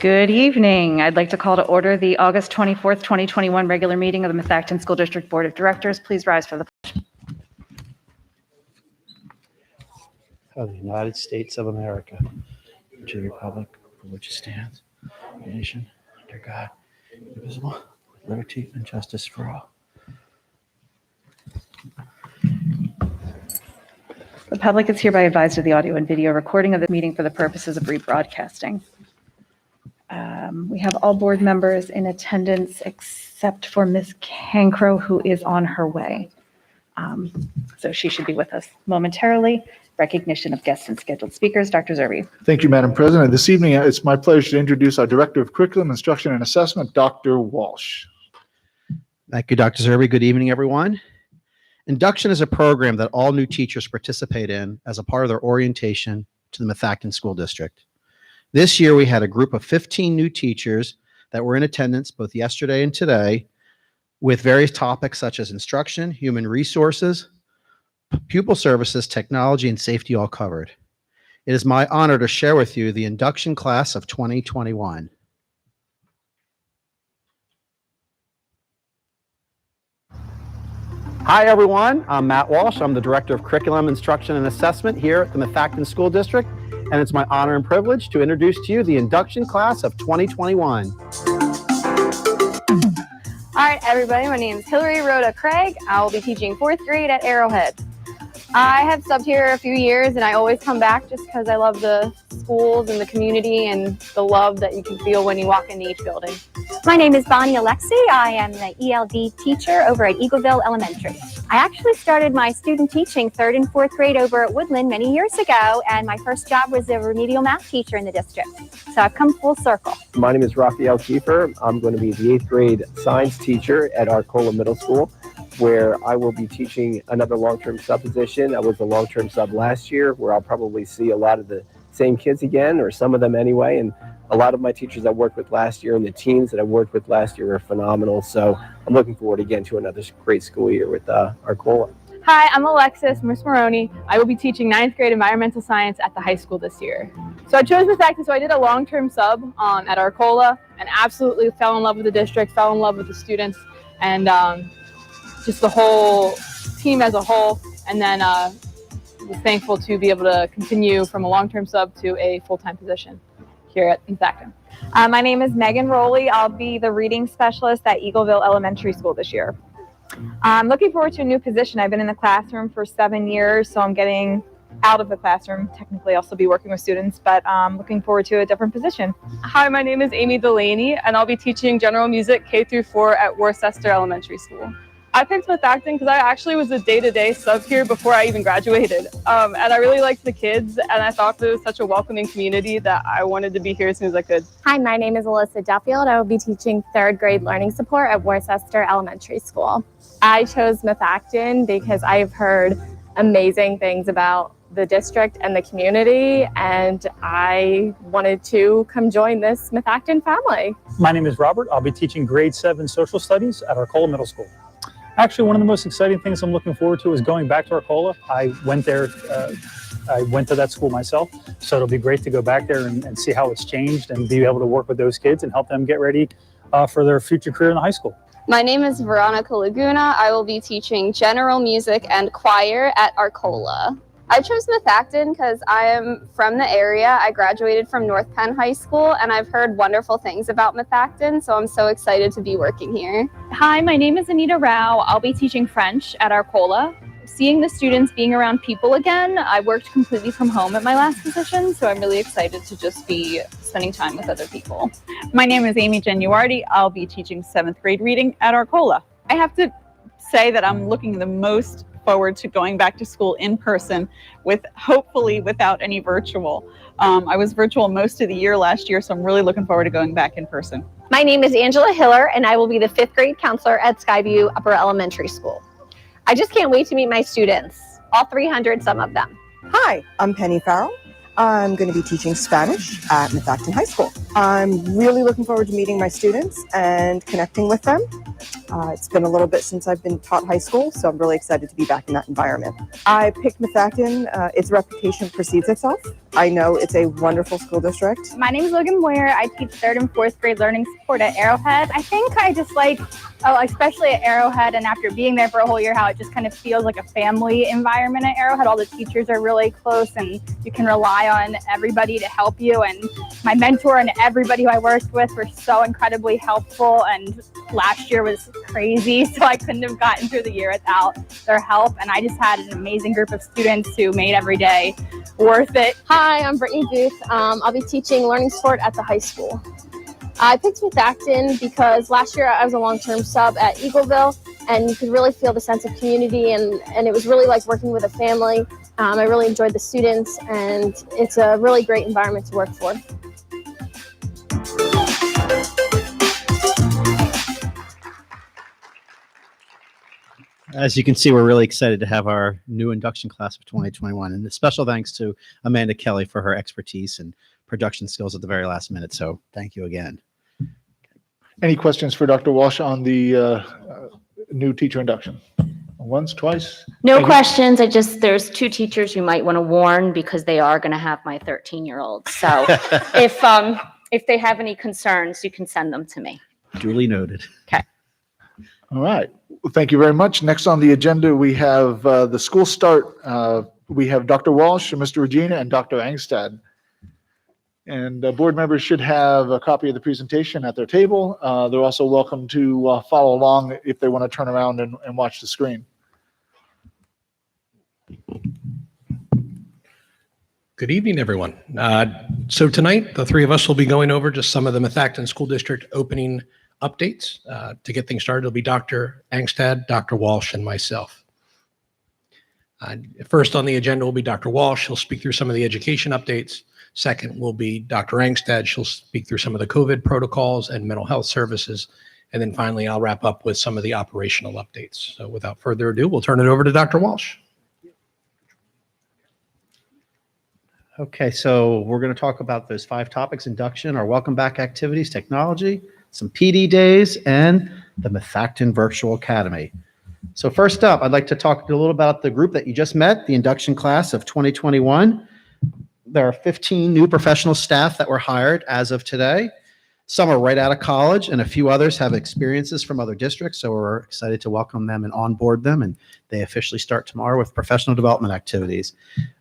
Good evening. I'd like to call to order the August 24th, 2021 regular meeting of the Methacton School District Board of Directors. Please rise for the pledge. Of the United States of America, to the republic for which it stands, a nation under God, indivisible, with liberty and justice for all. The public is hereby advised of the audio and video recording of the meeting for the purposes of rebroadcasting. We have all board members in attendance except for Ms. Cancro, who is on her way. So she should be with us momentarily. Recognition of guests and scheduled speakers. Dr. Zerbe. Thank you, Madam President. This evening, it's my pleasure to introduce our Director of Curriculum, Instruction, and Assessment, Dr. Walsh. Thank you, Dr. Zerbe. Good evening, everyone. Induction is a program that all new teachers participate in as a part of their orientation to the Methacton School District. This year, we had a group of 15 new teachers that were in attendance both yesterday and today with various topics such as instruction, human resources, pupil services, technology, and safety all covered. It is my honor to share with you the induction class of 2021. Hi, everyone. I'm Matt Walsh. I'm the Director of Curriculum, Instruction, and Assessment here at the Methacton School District, and it's my honor and privilege to introduce to you the induction class of 2021. All right, everybody. My name is Hillary Rhoda Craig. I will be teaching 4th grade at Arrowhead. I have subbed here a few years, and I always come back just because I love the schools and the community and the love that you can feel when you walk into each building. My name is Bonnie Alexi. I am the ELD teacher over at Eagleville Elementary. I actually started my student teaching 3rd and 4th grade over at Woodland many years ago, and my first job was a remedial math teacher in the district. So I've come full circle. My name is Raphael Kiefer. I'm going to be the 8th grade science teacher at Arcola Middle School, where I will be teaching another long-term sub position. I was a long-term sub last year, where I'll probably see a lot of the same kids again, or some of them anyway. And a lot of my teachers I worked with last year and the teams that I worked with last year are phenomenal. So I'm looking forward again to another great school year with Arcola. Hi, I'm Alexis Maroney. I will be teaching 9th grade environmental science at the high school this year. So I chose Methacton, so I did a long-term sub at Arcola and absolutely fell in love with the district, fell in love with the students, and just the whole team as a whole, and then was thankful to be able to continue from a long-term sub to a full-time position here at Methacton. My name is Megan Rowley. I'll be the reading specialist at Eagleville Elementary School this year. I'm looking forward to a new position. I've been in the classroom for 7 years, so I'm getting out of the classroom. Technically, I'll still be working with students, but I'm looking forward to a different position. Hi, my name is Amy Delaney, and I'll be teaching general music K through 4 at Worcester Elementary School. I picked Methacton because I actually was a day-to-day sub here before I even graduated. And I really liked the kids, and I thought it was such a welcoming community that I wanted to be here as soon as I could. Hi, my name is Alyssa Duffield. I will be teaching 3rd grade learning support at Worcester Elementary School. I chose Methacton because I've heard amazing things about the district and the community, and I wanted to come join this Methacton family. My name is Robert. I'll be teaching grade 7 social studies at Arcola Middle School. Actually, one of the most exciting things I'm looking forward to is going back to Arcola. I went there, I went to that school myself, so it'll be great to go back there and see how it's changed and be able to work with those kids and help them get ready for their future career in the high school. My name is Veronica Laguna. I will be teaching general music and choir at Arcola. I chose Methacton because I am from the area. I graduated from North Penn High School, and I've heard wonderful things about Methacton, so I'm so excited to be working here. Hi, my name is Anita Rao. I'll be teaching French at Arcola. Seeing the students being around people again, I worked completely from home at my last position, so I'm really excited to just be spending time with other people. My name is Amy Genuardi. I'll be teaching 7th grade reading at Arcola. I have to say that I'm looking the most forward to going back to school in person, with hopefully without any virtual. I was virtual most of the year last year, so I'm really looking forward to going back in person. My name is Angela Hiller, and I will be the 5th grade counselor at Skyview Upper Elementary School. I just can't wait to meet my students, all 300 some of them. Hi, I'm Penny Farrell. I'm going to be teaching Spanish at Methacton High School. I'm really looking forward to meeting my students and connecting with them. It's been a little bit since I've been taught high school, so I'm really excited to be back in that environment. I picked Methacton. Its reputation precedes itself, I know it's a wonderful school district. My name is Logan Moyer. I teach 3rd and 4th grade learning support at Arrowhead. I think I just like, especially at Arrowhead, and after being there for a whole year, how it just kind of feels like a family environment at Arrowhead. All the teachers are really close and you can rely on everybody to help you. And my mentor and everybody who I worked with were so incredibly helpful. And last year was crazy, so I couldn't have gotten through the year without their help. And I just had an amazing group of students who made every day worth it. Hi, I'm Brittany Booth. I'll be teaching learning support at the high school. I picked Acton because last year I was a long-term sub at Eagleville, and you could really feel the sense of community, and it was really like working with a family. I really enjoyed the students, and it's a really great environment to work for. As you can see, we're really excited to have our new induction class of 2021, and a special thanks to Amanda Kelly for her expertise and production skills at the very last minute. So thank you again. Any questions for Dr. Walsh on the new teacher induction? Once, twice? No questions. There's 2 teachers you might want to warn because they are going to have my 13-year-old. So if they have any concerns, you can send them to me. Duly noted. Okay. All right. Well, thank you very much. Next on the agenda, we have the school start. We have Dr. Walsh, Mr. Regina, and Dr. Angstad. And board members should have a copy of the presentation at their table. They're also welcome to follow along if they want to turn around and watch the screen. Good evening, everyone. So tonight, the 3 of us will be going over just some of the Methacton School District opening updates. To get things started, it'll be Dr. Angstad, Dr. Walsh, and myself. First on the agenda will be Dr. Walsh. He'll speak through some of the education updates. Second will be Dr. Angstad. She'll speak through some of the COVID protocols and mental health services. And then finally, I'll wrap up with some of the operational updates. So without further ado, we'll turn it over to Dr. Walsh. Okay, so we're going to talk about those 5 topics: induction, our welcome back activities, technology, some PD days, and the Methacton Virtual Academy. So first up, I'd like to talk a little about the group that you just met, the induction class of 2021. There are 15 new professional staff that were hired as of today. Some are right out of college, and a few others have experiences from other districts, so we're excited to welcome them and onboard them, and they officially start tomorrow with professional development activities.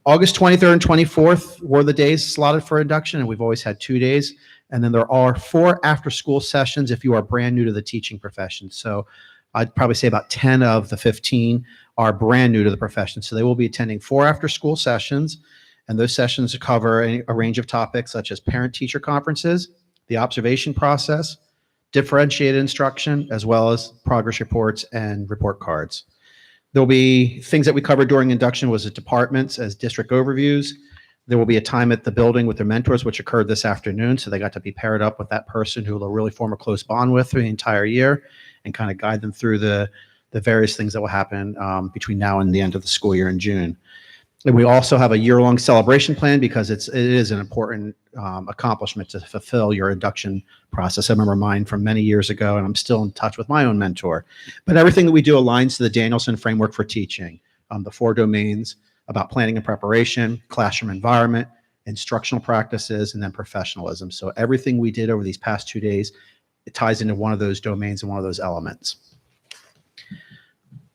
August 23rd and 24th were the days slotted for induction, and we've always had 2 days, and then there are 4 after-school sessions if you are brand new to the teaching profession. So I'd probably say about 10 of the 15 are brand new to the profession, so they will be attending 4 after-school sessions, and those sessions cover a range of topics such as parent-teacher conferences, the observation process, differentiated instruction, as well as progress reports and report cards. There'll be things that we covered during induction was the departments as district overviews. There will be a time at the building with their mentors, which occurred this afternoon. So they got to be paired up with that person who they'll really form a close bond with through the entire year and kind of guide them through the various things that will happen between now and the end of the school year in June. And we also have a year-long celebration plan because it is an important accomplishment to fulfill your induction process. I remember mine from many years ago, and I'm still in touch with my own mentor. But everything that we do aligns to the Danielson framework for teaching, the 4 domains about planning and preparation, classroom environment, instructional practices, and then professionalism. So everything we did over these past 2 days, it ties into one of those domains and one of those elements.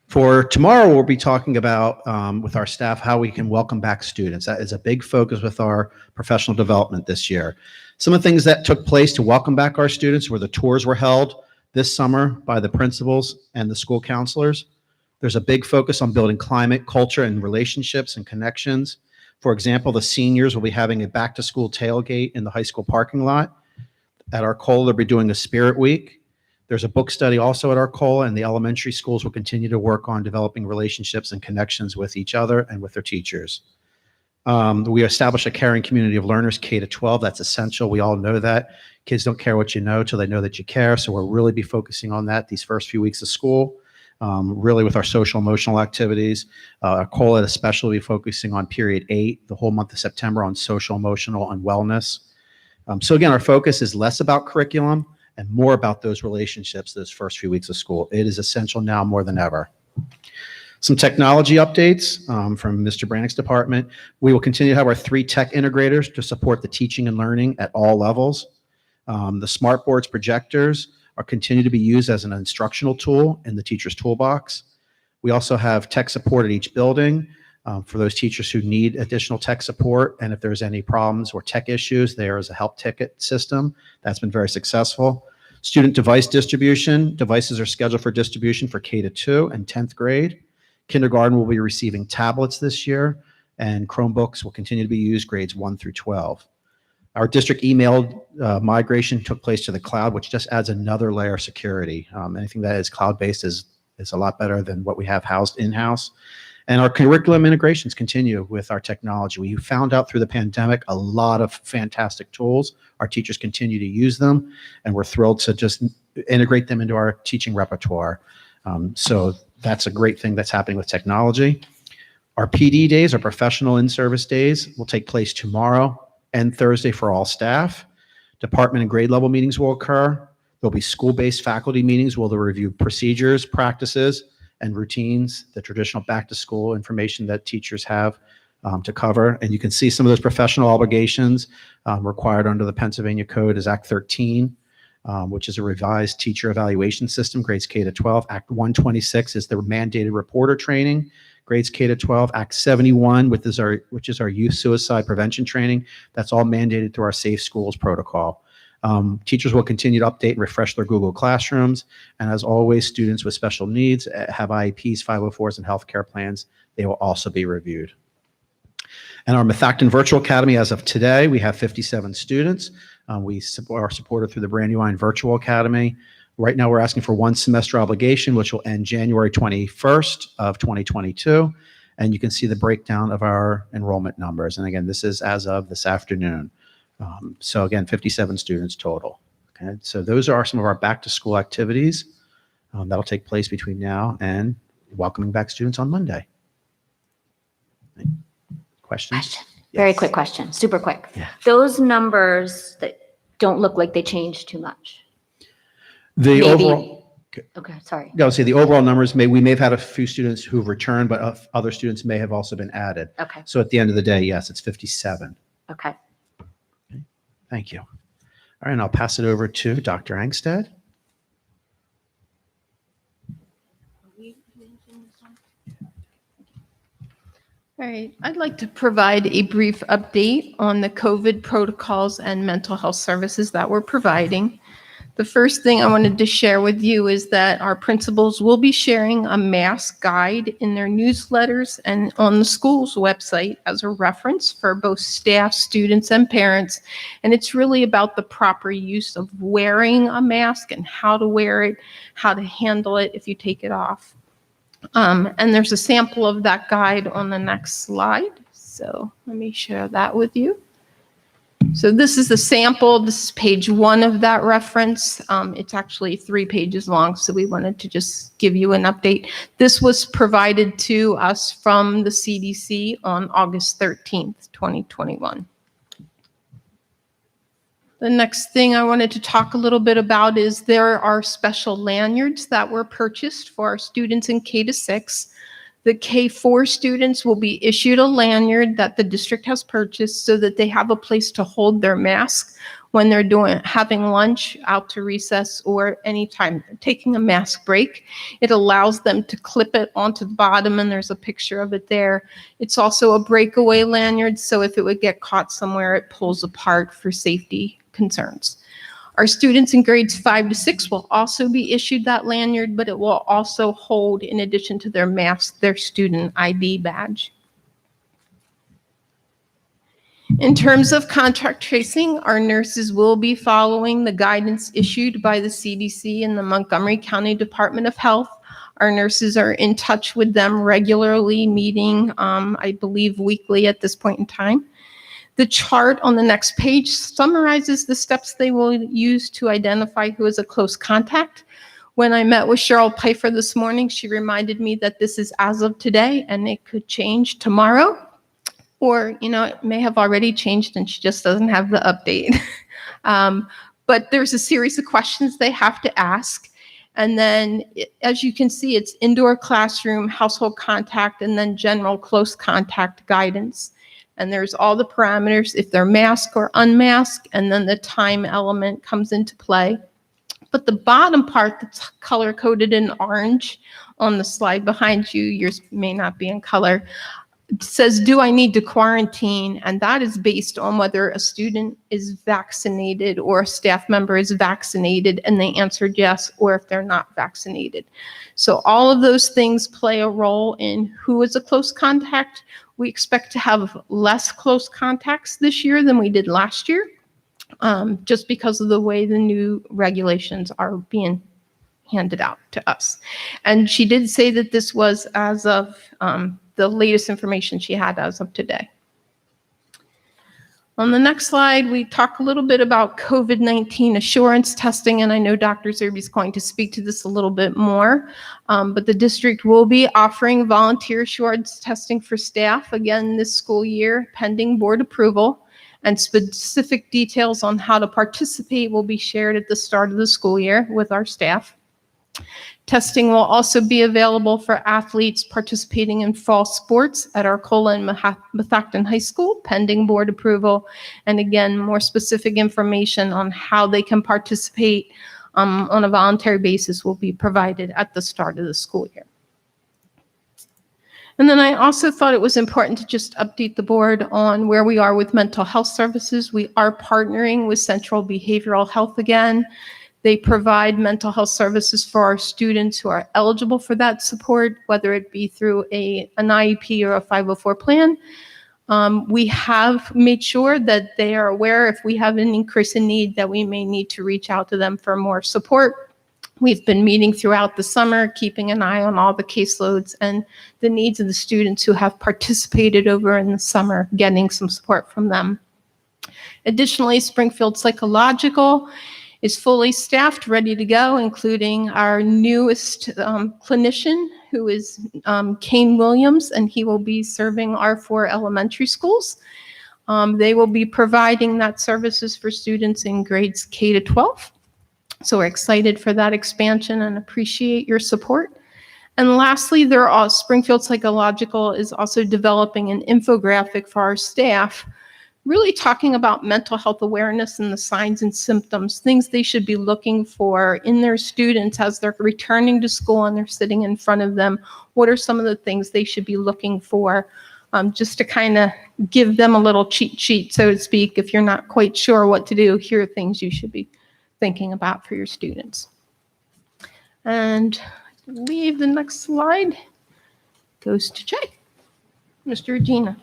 For tomorrow, we'll be talking about with our staff how we can welcome back students. That is a big focus with our professional development this year. Some of the things that took place to welcome back our students were the tours were held this summer by the principals and the school counselors. There's a big focus on building climate, culture, and relationships and connections. For example, the seniors will be having a back-to-school tailgate in the high school parking lot. At Arcola, they'll be doing a Spirit Week. There's a book study also at Arcola, and the elementary schools will continue to work on developing relationships and connections with each other and with their teachers. We establish a caring community of learners, K-12. That's essential. We all know that. Kids don't care what you know till they know that you care. So we'll really be focusing on that these first few weeks of school, really with our social emotional activities. Arcola especially will be focusing on period 8, the whole month of September on social emotional and wellness. So again, our focus is less about curriculum and more about those relationships those first few weeks of school. It is essential now more than ever. Some technology updates from Mr. Brannick's department. We will continue to have our 3 tech integrators to support the teaching and learning at all levels. The smart boards projectors are continue to be used as an instructional tool in the teacher's toolbox. We also have tech support at each building for those teachers who need additional tech support. And if there's any problems or tech issues, there is a help ticket system that's been very successful. Student device distribution. Devices are scheduled for distribution for K-2 and 10th grade. Kindergarten will be receiving tablets this year, and Chromebooks will continue to be used grades 1 through 12. Our district email migration took place to the cloud, which just adds another layer of security. Anything that is cloud-based is a lot better than what we have housed in-house. And our curriculum integrations continue with our technology. We found out through the pandemic a lot of fantastic tools. Our teachers continue to use them, and we're thrilled to just integrate them into our teaching repertoire. So that's a great thing that's happening with technology. Our PD days, our professional in-service days, will take place tomorrow and Thursday for all staff. Department and grade level meetings will occur. There'll be school-based faculty meetings where they'll review procedures, practices, and routines, the traditional back-to-school information that teachers have to cover. And you can see some of those professional obligations required under the Pennsylvania Code is Act 13, which is a revised teacher evaluation system, grades K-12. Act 126 is the mandated reporter training, grades K-12. Act 71, which is our youth suicide prevention training. That's all mandated through our Safe Schools protocol. Teachers will continue to update and refresh their Google Classrooms. And as always, students with special needs have IEPs, 504s, and healthcare plans. They will also be reviewed. And our Methacton Virtual Academy, as of today, we have 57 students. We are supported through the Brandywine Virtual Academy. Right now, we're asking for 1 semester obligation, which will end January 21st of 2022. And you can see the breakdown of our enrollment numbers. And again, this is as of this afternoon. So again, 57 students total. Okay, so those are some of our back-to-school activities that'll take place between now and welcoming back students on Monday. Questions? Very quick question, super quick. Yeah. Those numbers that don't look like they changed too much. The Maybe- overall, Okay, sorry. I would say the overall numbers we may have had a few students who've returned, but other students may have also been added. Okay. So at the end of the day, yes, it's 57. Okay. Thank you. All right, and I'll pass it over to Dr. Angstad. All right, I'd like to provide a brief update on the COVID protocols and mental health services that we're providing. The first thing I wanted to share with you is that our principals will be sharing a mask guide in their newsletters and on the school's website as a reference for both staff, students, and parents. And it's really about the proper use of wearing a mask and how to wear it, how to handle it if you take it off. And there's a sample of that guide on the next slide. So let me share that with you. So this is the sample. This is page 1 of that reference. It's actually 3 pages long, so we wanted to just give you an update. This was provided to us from the CDC on August 13th, 2021. The next thing I wanted to talk a little bit about is there are special lanyards that were purchased for our students in K-6. The K-4 students will be issued a lanyard that the district has purchased so that they have a place to hold their mask when they're having lunch, out to recess, or anytime they're taking a mask break. It allows them to clip it onto the bottom, and there's a picture of it there. It's also a breakaway lanyard, so if it would get caught somewhere, it pulls apart for safety concerns. Our students in grades 5 to 6 will also be issued that lanyard, but it will also hold, in addition to their mask, their student ID badge. In terms of contact tracing, our nurses will be following the guidance issued by the CDC and the Montgomery County Department of Health. Our nurses are in touch with them regularly, meeting, I believe, weekly at this point in time. The chart on the next page summarizes the steps they will use to identify who is a close contact. When I met with Cheryl Pfeiffer this morning, she reminded me that this is as of today and it could change tomorrow, or, it may have already changed and she just doesn't have the update. But there's a series of questions they have to ask. And then, as you can see, it's indoor classroom, household contact, and then general close contact guidance. And there's all the parameters, if they're masked or unmasked, and then the time element comes into play. But the bottom part that's color coded in orange on the slide behind you, yours may not be in color, says, do I need to quarantine? And that is based on whether a student is vaccinated or a staff member is vaccinated and they answered yes, or if they're not vaccinated. So all of those things play a role in who is a close contact. We expect to have less close contacts this year than we did last year, just because of the way the new regulations are being handed out to us. And she did say that this was as of the latest information she had as of today. On the next slide, we talk a little bit about COVID-19 assurance testing, and I know Dr. Zerbe is going to speak to this a little bit more, but the district will be offering volunteer assurance testing for staff again this school year, pending board approval, and specific details on how to participate will be shared at the start of the school year with our staff. Testing will also be available for athletes participating in fall sports at Arcola and Methacton High School, pending board approval. And again, more specific information on how they can participate on a voluntary basis will be provided at the start of the school year. And then I also thought it was important to just update the board on where we are with mental health services. We are partnering with Central Behavioral Health again. They provide mental health services for our students who are eligible for that support, whether it be through an IEP or a 504 plan. We have made sure that they are aware if we have an increase in need that we may need to reach out to them for more support. We've been meeting throughout the summer, keeping an eye on all the caseloads and the needs of the students who have participated over in the summer, getting some support from them. Additionally, Springfield Psychological is fully staffed, ready to go, including our newest clinician, who is Kane Williams, and he will be serving our 4 elementary schools. They will be providing that services for students in grades K to 12. So we're excited for that expansion and appreciate your support. And lastly, Springfield Psychological is also developing an infographic for our staff, really talking about mental health awareness and the signs and symptoms, things they should be looking for in their students as they're returning to school and they're sitting in front of them. What are some of the things they should be looking for, just to kind of give them a little cheat sheet, so to speak. If you're not quite sure what to do, here are things you should be thinking about for your students. And I believe the next slide goes to Jay. Mr. Regina.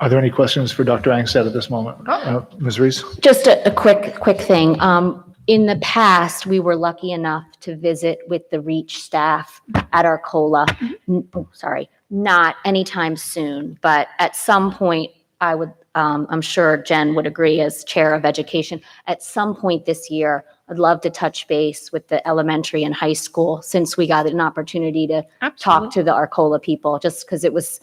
Are there any questions for Dr. Angstad at this moment? Ms. Reese? Just a quick thing. In the past, we were lucky enough to visit with the REACH staff at Arcola. Not anytime soon, but at some point, I would, I'm sure Jen would agree as chair of education, at some point this year, I'd love to touch base with the elementary and high school, since we got an opportunity to talk to the Arcola people, just because it was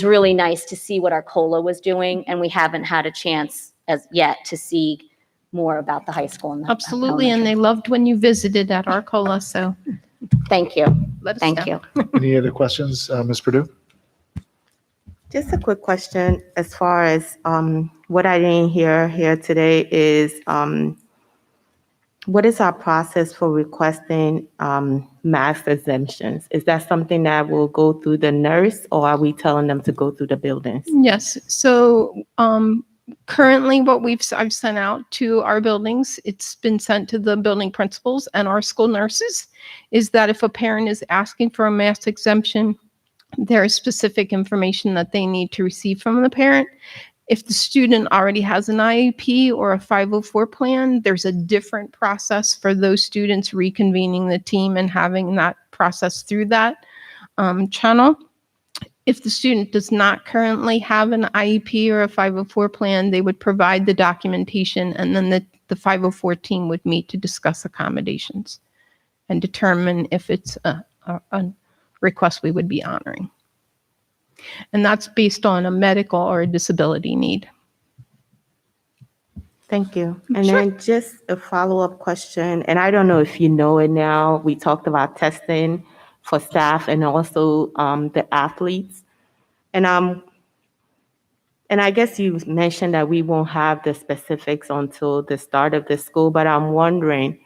really nice to see what Arcola was doing, and we haven't had a chance as yet to see more about the high school. And Absolutely, and they loved when you visited at Arcola, so. Thank you. Thank you. Any other questions, Ms. Perdue? Just a quick question as far as what I didn't hear here today is what is our process for requesting mask exemptions? Is that something that will go through the nurse, or are we telling them to go through the buildings? Yes, so currently what I've sent out to our buildings, it's been sent to the building principals and our school nurses, is that if a parent is asking for a mask exemption, there is specific information that they need to receive from the parent. If the student already has an IEP or a 504 plan, there's a different process for those students reconvening the team and having that process through that channel. If the student does not currently have an IEP or a 504 plan, they would provide the documentation, and then the 504 team would meet to discuss accommodations and determine if it's a request we would be honoring. And that's based on a medical or a disability need. Thank you. And then just a follow-up question, and I don't know if you know it now. We talked about testing for staff and also the athletes. And I guess you mentioned that we won't have the specifics until the start of the school, but I'm wondering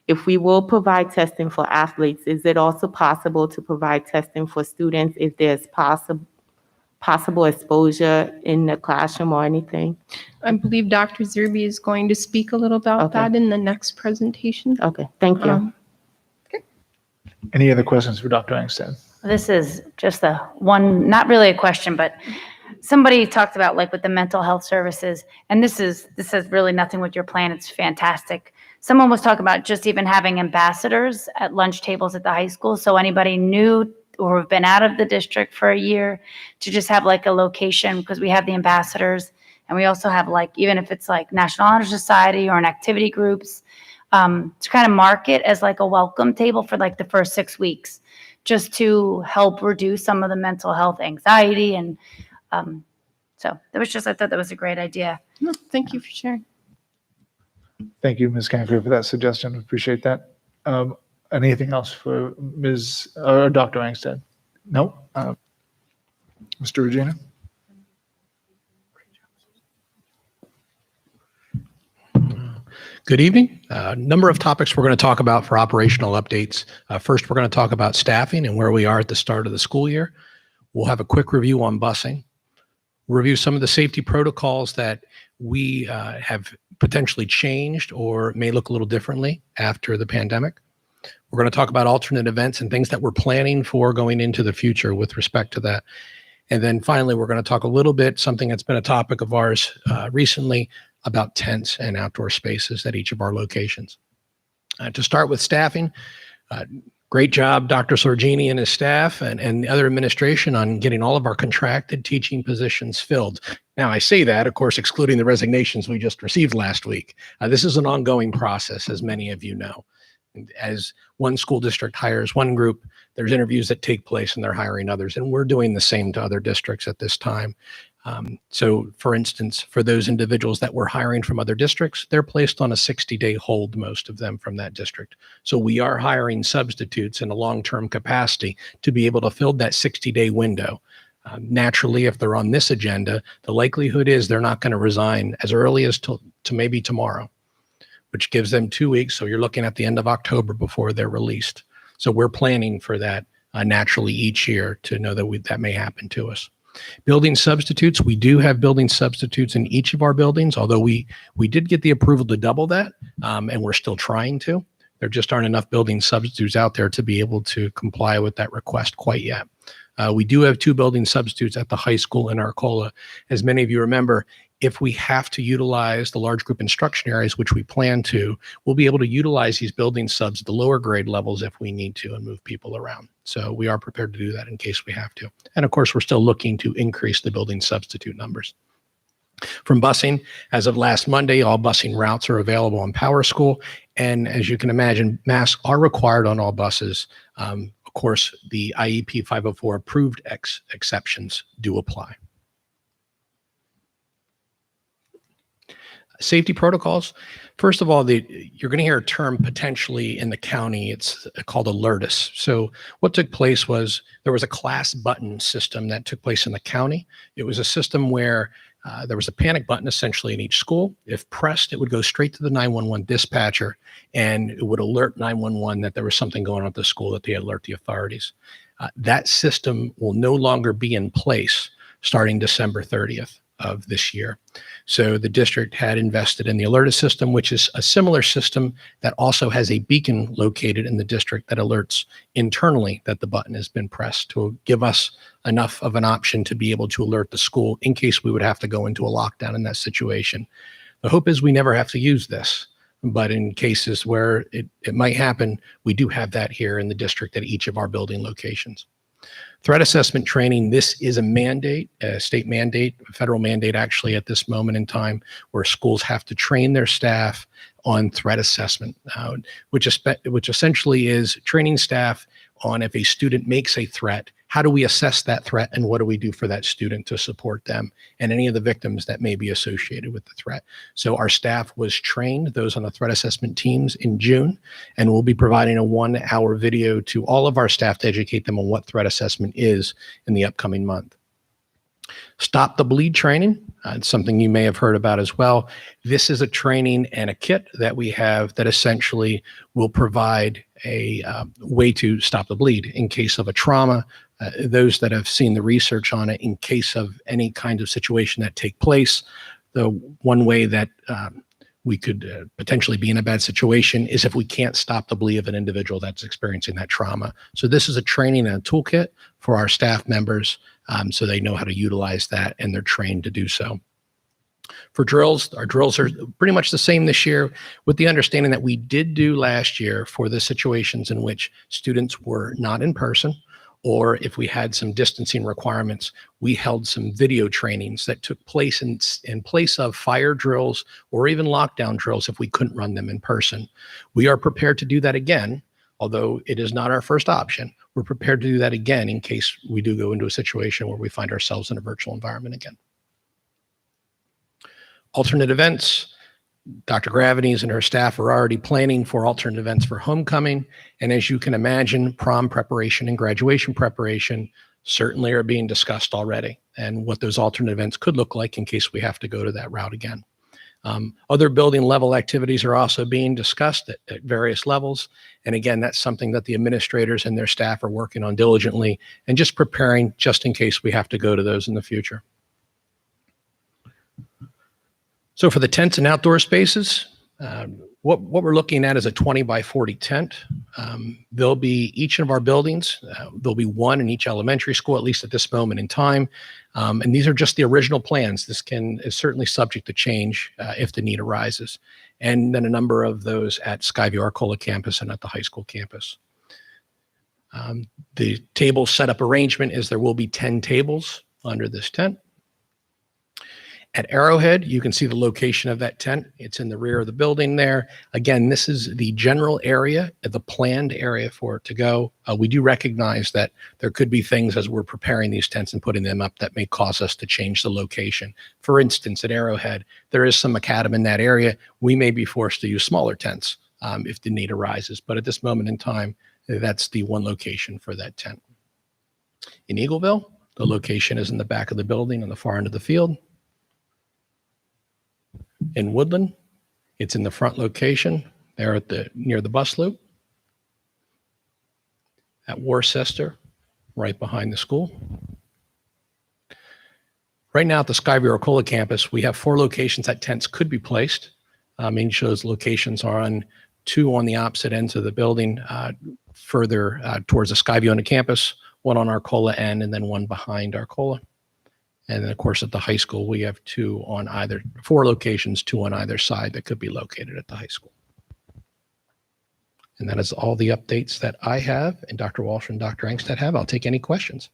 if we will provide testing for athletes, is it also possible to provide testing for students if there's possible exposure in the classroom or anything? I believe Dr. Zerby is going to speak a little about that in the next presentation. Okay, thank you. Any other questions for Dr. Angstad? This is just one, not really a question, but somebody talked about like with the mental health services, and this has really nothing with your plan. It's fantastic. Someone was talking about just even having ambassadors at lunch tables at the high school. So anybody new or have been out of the district for a year to just have like a location, because we have the ambassadors and we also have like, even if it's like National Honor Society or an activity groups, to kind of mark it as like a welcome table for like the first 6 weeks, just to help reduce some of the mental health anxiety. And so that was just, I thought that was a great idea. No, thank you for sharing. Thank you, Ms. Canfield, for that suggestion. Appreciate that. Anything else for Ms. or Dr. Angstad? No? Mr. Regina? Good evening. Number of topics we're going to talk about for operational updates. First, we're going to talk about staffing and where we are at the start of the school year. We'll have a quick review on busing, review some of the safety protocols that we have potentially changed or may look a little differently after the pandemic. We're going to talk about alternate events and things that we're planning for going into the future with respect to that. And then finally, we're going to talk a little bit, something that's been a topic of ours recently, about tents and outdoor spaces at each of our locations. To start with staffing, great job, Dr. Sorgini and his staff and the other administration on getting all of our contracted teaching positions filled. Now, I say that, of course, excluding the resignations we just received last week. This is an ongoing process, as many of you know. As one school district hires one group, there's interviews that take place and they're hiring others. And we're doing the same to other districts at this time. So for instance, for those individuals that we're hiring from other districts, they're placed on a 60-day hold, most of them from that district. So we are hiring substitutes in a long-term capacity to be able to fill that 60-day window. Naturally, if they're on this agenda, the likelihood is they're not going to resign as early as to maybe tomorrow, which gives them 2 weeks. So you're looking at the end of October before they're released. So we're planning for that naturally each year to know that that may happen to us. Building substitutes, we do have building substitutes in each of our buildings, although we did get the approval to double that, and we're still trying to. There just aren't enough building substitutes out there to be able to comply with that request quite yet. We do have 2 building substitutes at the high school in Arcola. As many of you remember, if we have to utilize the large group instruction areas, which we plan to, we'll be able to utilize these building subs at the lower grade levels if we need to and move people around. So we are prepared to do that in case we have to. And of course, we're still looking to increase the building substitute numbers. From busing, as of last Monday, all busing routes are available on Power School. And as you can imagine, masks are required on all buses. Of course, the IEP 504 approved exceptions do apply. Safety protocols. First of all, you're going to hear a term potentially in the county. It's called alertus. So what took place was there was a class button system that took place in the county. It was a system where there was a panic button essentially in each school. If pressed, it would go straight to the 911 dispatcher and it would alert 911 that there was something going on at the school, that they alert the authorities. That system will no longer be in place starting December 30th of this year. So the district had invested in the alertus system, which is a similar system that also has a beacon located in the district that alerts internally that the button has been pressed to give us enough of an option to be able to alert the school in case we would have to go into a lockdown in that situation. The hope is we never have to use this, but in cases where it might happen, we do have that here in the district at each of our building locations. Threat assessment training, this is a mandate, a state mandate, a federal mandate actually at this moment in time, where schools have to train their staff on threat assessment, which essentially is training staff on if a student makes a threat, how do we assess that threat and what do we do for that student to support them and any of the victims that may be associated with the threat. So our staff was trained, those on the threat assessment teams, in June, and we'll be providing a 1-hour video to all of our staff to educate them on what threat assessment is in the upcoming month. Stop the Bleed training. It's something you may have heard about as well. This is a training and a kit that we have that essentially will provide a way to stop the bleed in case of a trauma. Those that have seen the research on it, in case of any kind of situation that take place, the one way that we could potentially be in a bad situation is if we can't stop the bleed of an individual that's experiencing that trauma. So this is a training and a toolkit for our staff members, so they know how to utilize that and they're trained to do so. For drills, our drills are pretty much the same this year, with the understanding that we did do last year for the situations in which students were not in person, or if we had some distancing requirements, we held some video trainings that took place in place of fire drills or even lockdown drills if we couldn't run them in person. We are prepared to do that again, although it is not our first option. We're prepared to do that again in case we do go into a situation where we find ourselves in a virtual environment again. Alternate events. Dr. Gravities and her staff are already planning for alternate events for homecoming. And as you can imagine, prom preparation and graduation preparation certainly are being discussed already, and what those alternate events could look like in case we have to go to that route again. Other building level activities are also being discussed at various levels. And again, that's something that the administrators and their staff are working on diligently and just preparing just in case we have to go to those in the future. So for the tents and outdoor spaces, what we're looking at is a 20 by 40 tent. There'll be each of our buildings, there'll be one in each elementary school, at least at this moment in time. And these are just the original plans. This is certainly subject to change if the need arises. And then a number of those at Skyview Arcola campus and at the high school campus. The table setup arrangement is there will be 10 tables under this tent. At Arrowhead, you can see the location of that tent. It's in the rear of the building there. Again, this is the general area, the planned area for it to go. We do recognize that there could be things as we're preparing these tents and putting them up that may cause us to change the location. For instance, at Arrowhead, there is some macadam in that area. We may be forced to use smaller tents if the need arises. But at this moment in time, that's the one location for that tent. In Eagleville, the location is in the back of the building on the far end of the field. In Woodland, it's in the front location there at near the bus loop. At Worcester, right behind the school. Right now at the Skyview Arcola campus, we have 4 locations that tents could be placed. Each of those locations are on 2 on the opposite ends of the building, further towards the Skyview on the campus, 1 on Arcola end, and then 1 behind Arcola. And then, of course, at the high school, we have 4 locations, 2 on either side that could be located at the high school. And that is all the updates that I have and Dr. Walsh and Dr. Engstead have. I'll take any questions.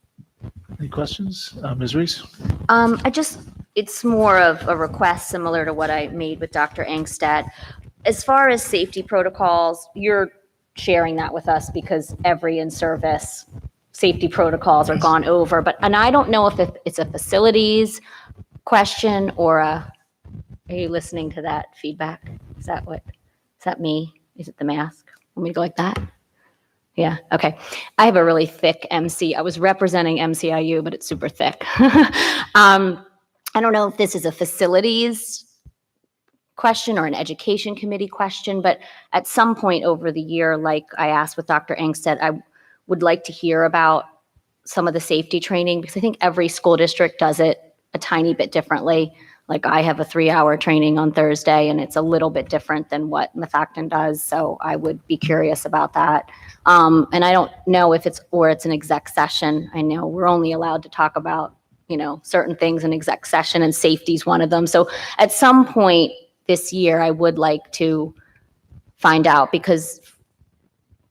Any questions? Ms. Reese? It's more of a request similar to what I made with Dr. Engstead. As far as safety protocols, you're sharing that with us because every in-service safety protocols are gone over, and I don't know if it's a facilities question or are you listening to that feedback? Is that me? Is it the mask? Want me to go like that? Yeah, okay. I have a really thick MC. I was representing MCIU, but it's super thick. I don't know if this is a facilities question or an education committee question, but at some point over the year, like I asked with Dr. Engstead, I would like to hear about some of the safety training because I think every school district does it a tiny bit differently. Like I have a 3-hour training on Thursday and it's a little bit different than what Methacton does. So I would be curious about that. And I don't know if it's an exec session. I know we're only allowed to talk about, certain things in exec session and safety is one of them. So at some point this year, I would like to find out because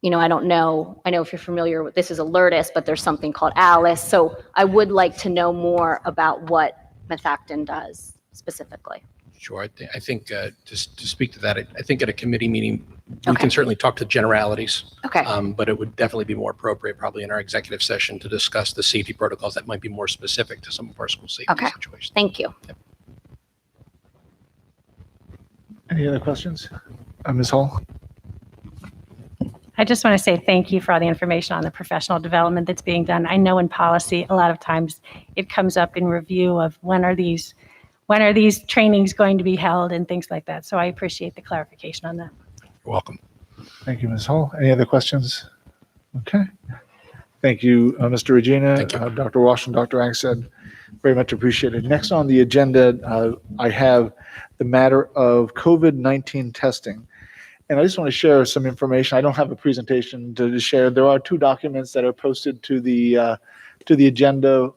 I don't know. I know if you're familiar with this is Alertus, but there's something called Alice. So I would like to know more about what Methacton does specifically. Sure. I think just to speak to that, I think at a committee meeting, We can certainly talk to generalities. Okay. But it would definitely be more appropriate probably in our executive session to discuss the safety protocols that might be more specific to some of our school safety Okay. situations. Thank you. Any other questions? Ms. Hall? I just want to say thank you for all the information on the professional development that's being done. I know in policy, a lot of times it comes up in review of when are these trainings going to be held and things like that. So I appreciate the clarification on that. You're welcome. Thank you, Ms. Hall. Any other questions? Okay. Thank you, Mr. Regina, Dr. Walsh, and Dr. Angstad. Very much appreciated. Next on the agenda, I have the matter of COVID-19 testing. And I just want to share some information. I don't have a presentation to share. There are two documents that are posted to the agenda,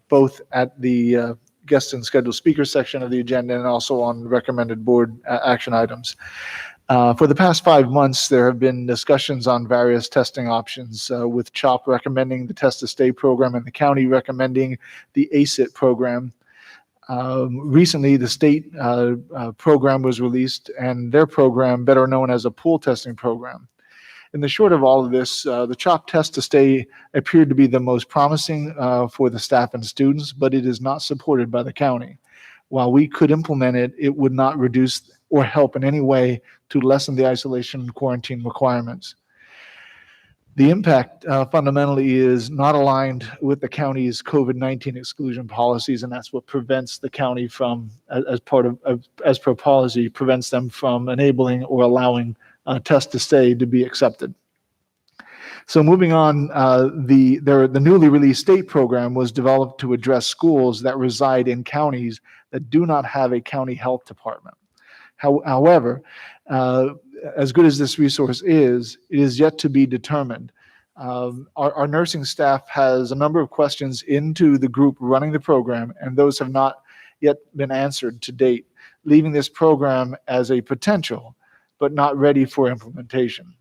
both at the guest and scheduled speaker section of the agenda and also on recommended board action items. For the past 5 months, there have been discussions on various testing options, with CHOP recommending the Test to Stay program and the county recommending the ACIT program. Recently, the state program was released, and their program, better known as a pool testing program. In the short of all of this, the CHOP Test to Stay appeared to be the most promising for the staff and students, but it is not supported by the county. While we could implement it, it would not reduce or help in any way to lessen the isolation and quarantine requirements. The impact fundamentally is not aligned with the county's COVID-19 exclusion policies, and that's what prevents the county from, as per policy, prevents them from enabling or allowing Test to Stay to be accepted. So moving on, the newly released state program was developed to address schools that reside in counties that do not have a county health department. However, as good as this resource is, it is yet to be determined. Our nursing staff has a number of questions into the group running the program, and those have not yet been answered to date, leaving this program as a potential, but not ready for implementation.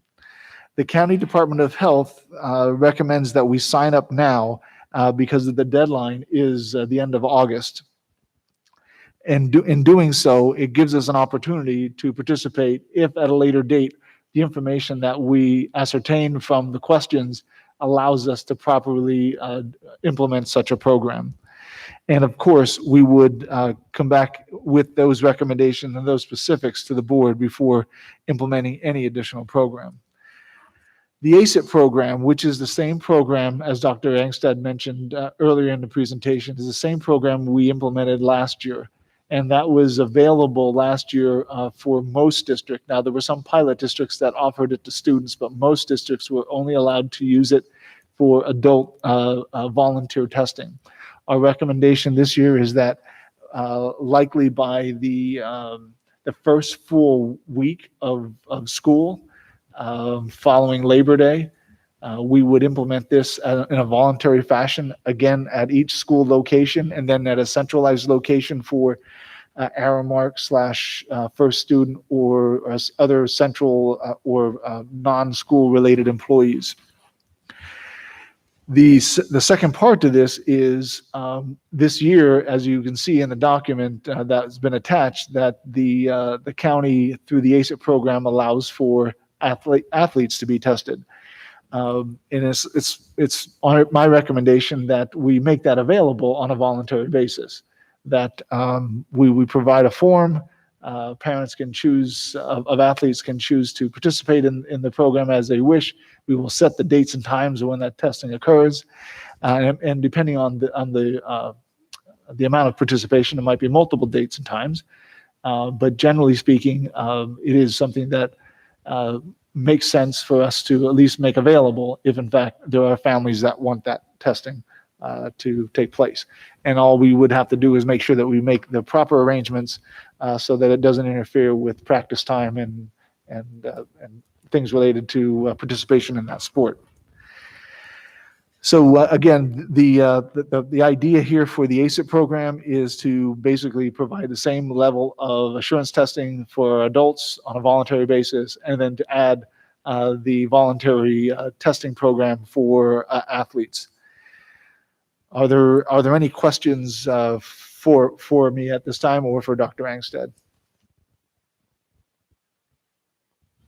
The County Department of Health recommends that we sign up now because the deadline is the end of August. And in doing so, it gives us an opportunity to participate if at a later date, the information that we ascertain from the questions allows us to properly implement such a program. And of course, we would come back with those recommendations and those specifics to the board before implementing any additional program. The ACIT program, which is the same program as Dr. Angstad mentioned earlier in the presentation, is the same program we implemented last year. And that was available last year for most districts. Now, there were some pilot districts that offered it to students, but most districts were only allowed to use it for adult volunteer testing. Our recommendation this year is that likely by the first full week of school following Labor Day, we would implement this in a voluntary fashion, again, at each school location, and then at a centralized location for Aramark / First Student or other central or non-school related employees. The second part to this is this year, as you can see in the document that's been attached, that the county through the ACIT program allows for athletes to be tested. And it's on my recommendation that we make that available on a voluntary basis, that we provide a form, parents can choose, of athletes can choose to participate in the program as they wish. We will set the dates and times when that testing occurs. And depending on the amount of participation, it might be multiple dates and times. But generally speaking, it is something that makes sense for us to at least make available if in fact there are families that want that testing to take place. And all we would have to do is make sure that we make the proper arrangements so that it doesn't interfere with practice time and things related to participation in that sport. So again, the idea here for the ACIT program is to basically provide the same level of assurance testing for adults on a voluntary basis, and then to add the voluntary testing program for athletes. Are there any questions for me at this time or for Dr. Angstad?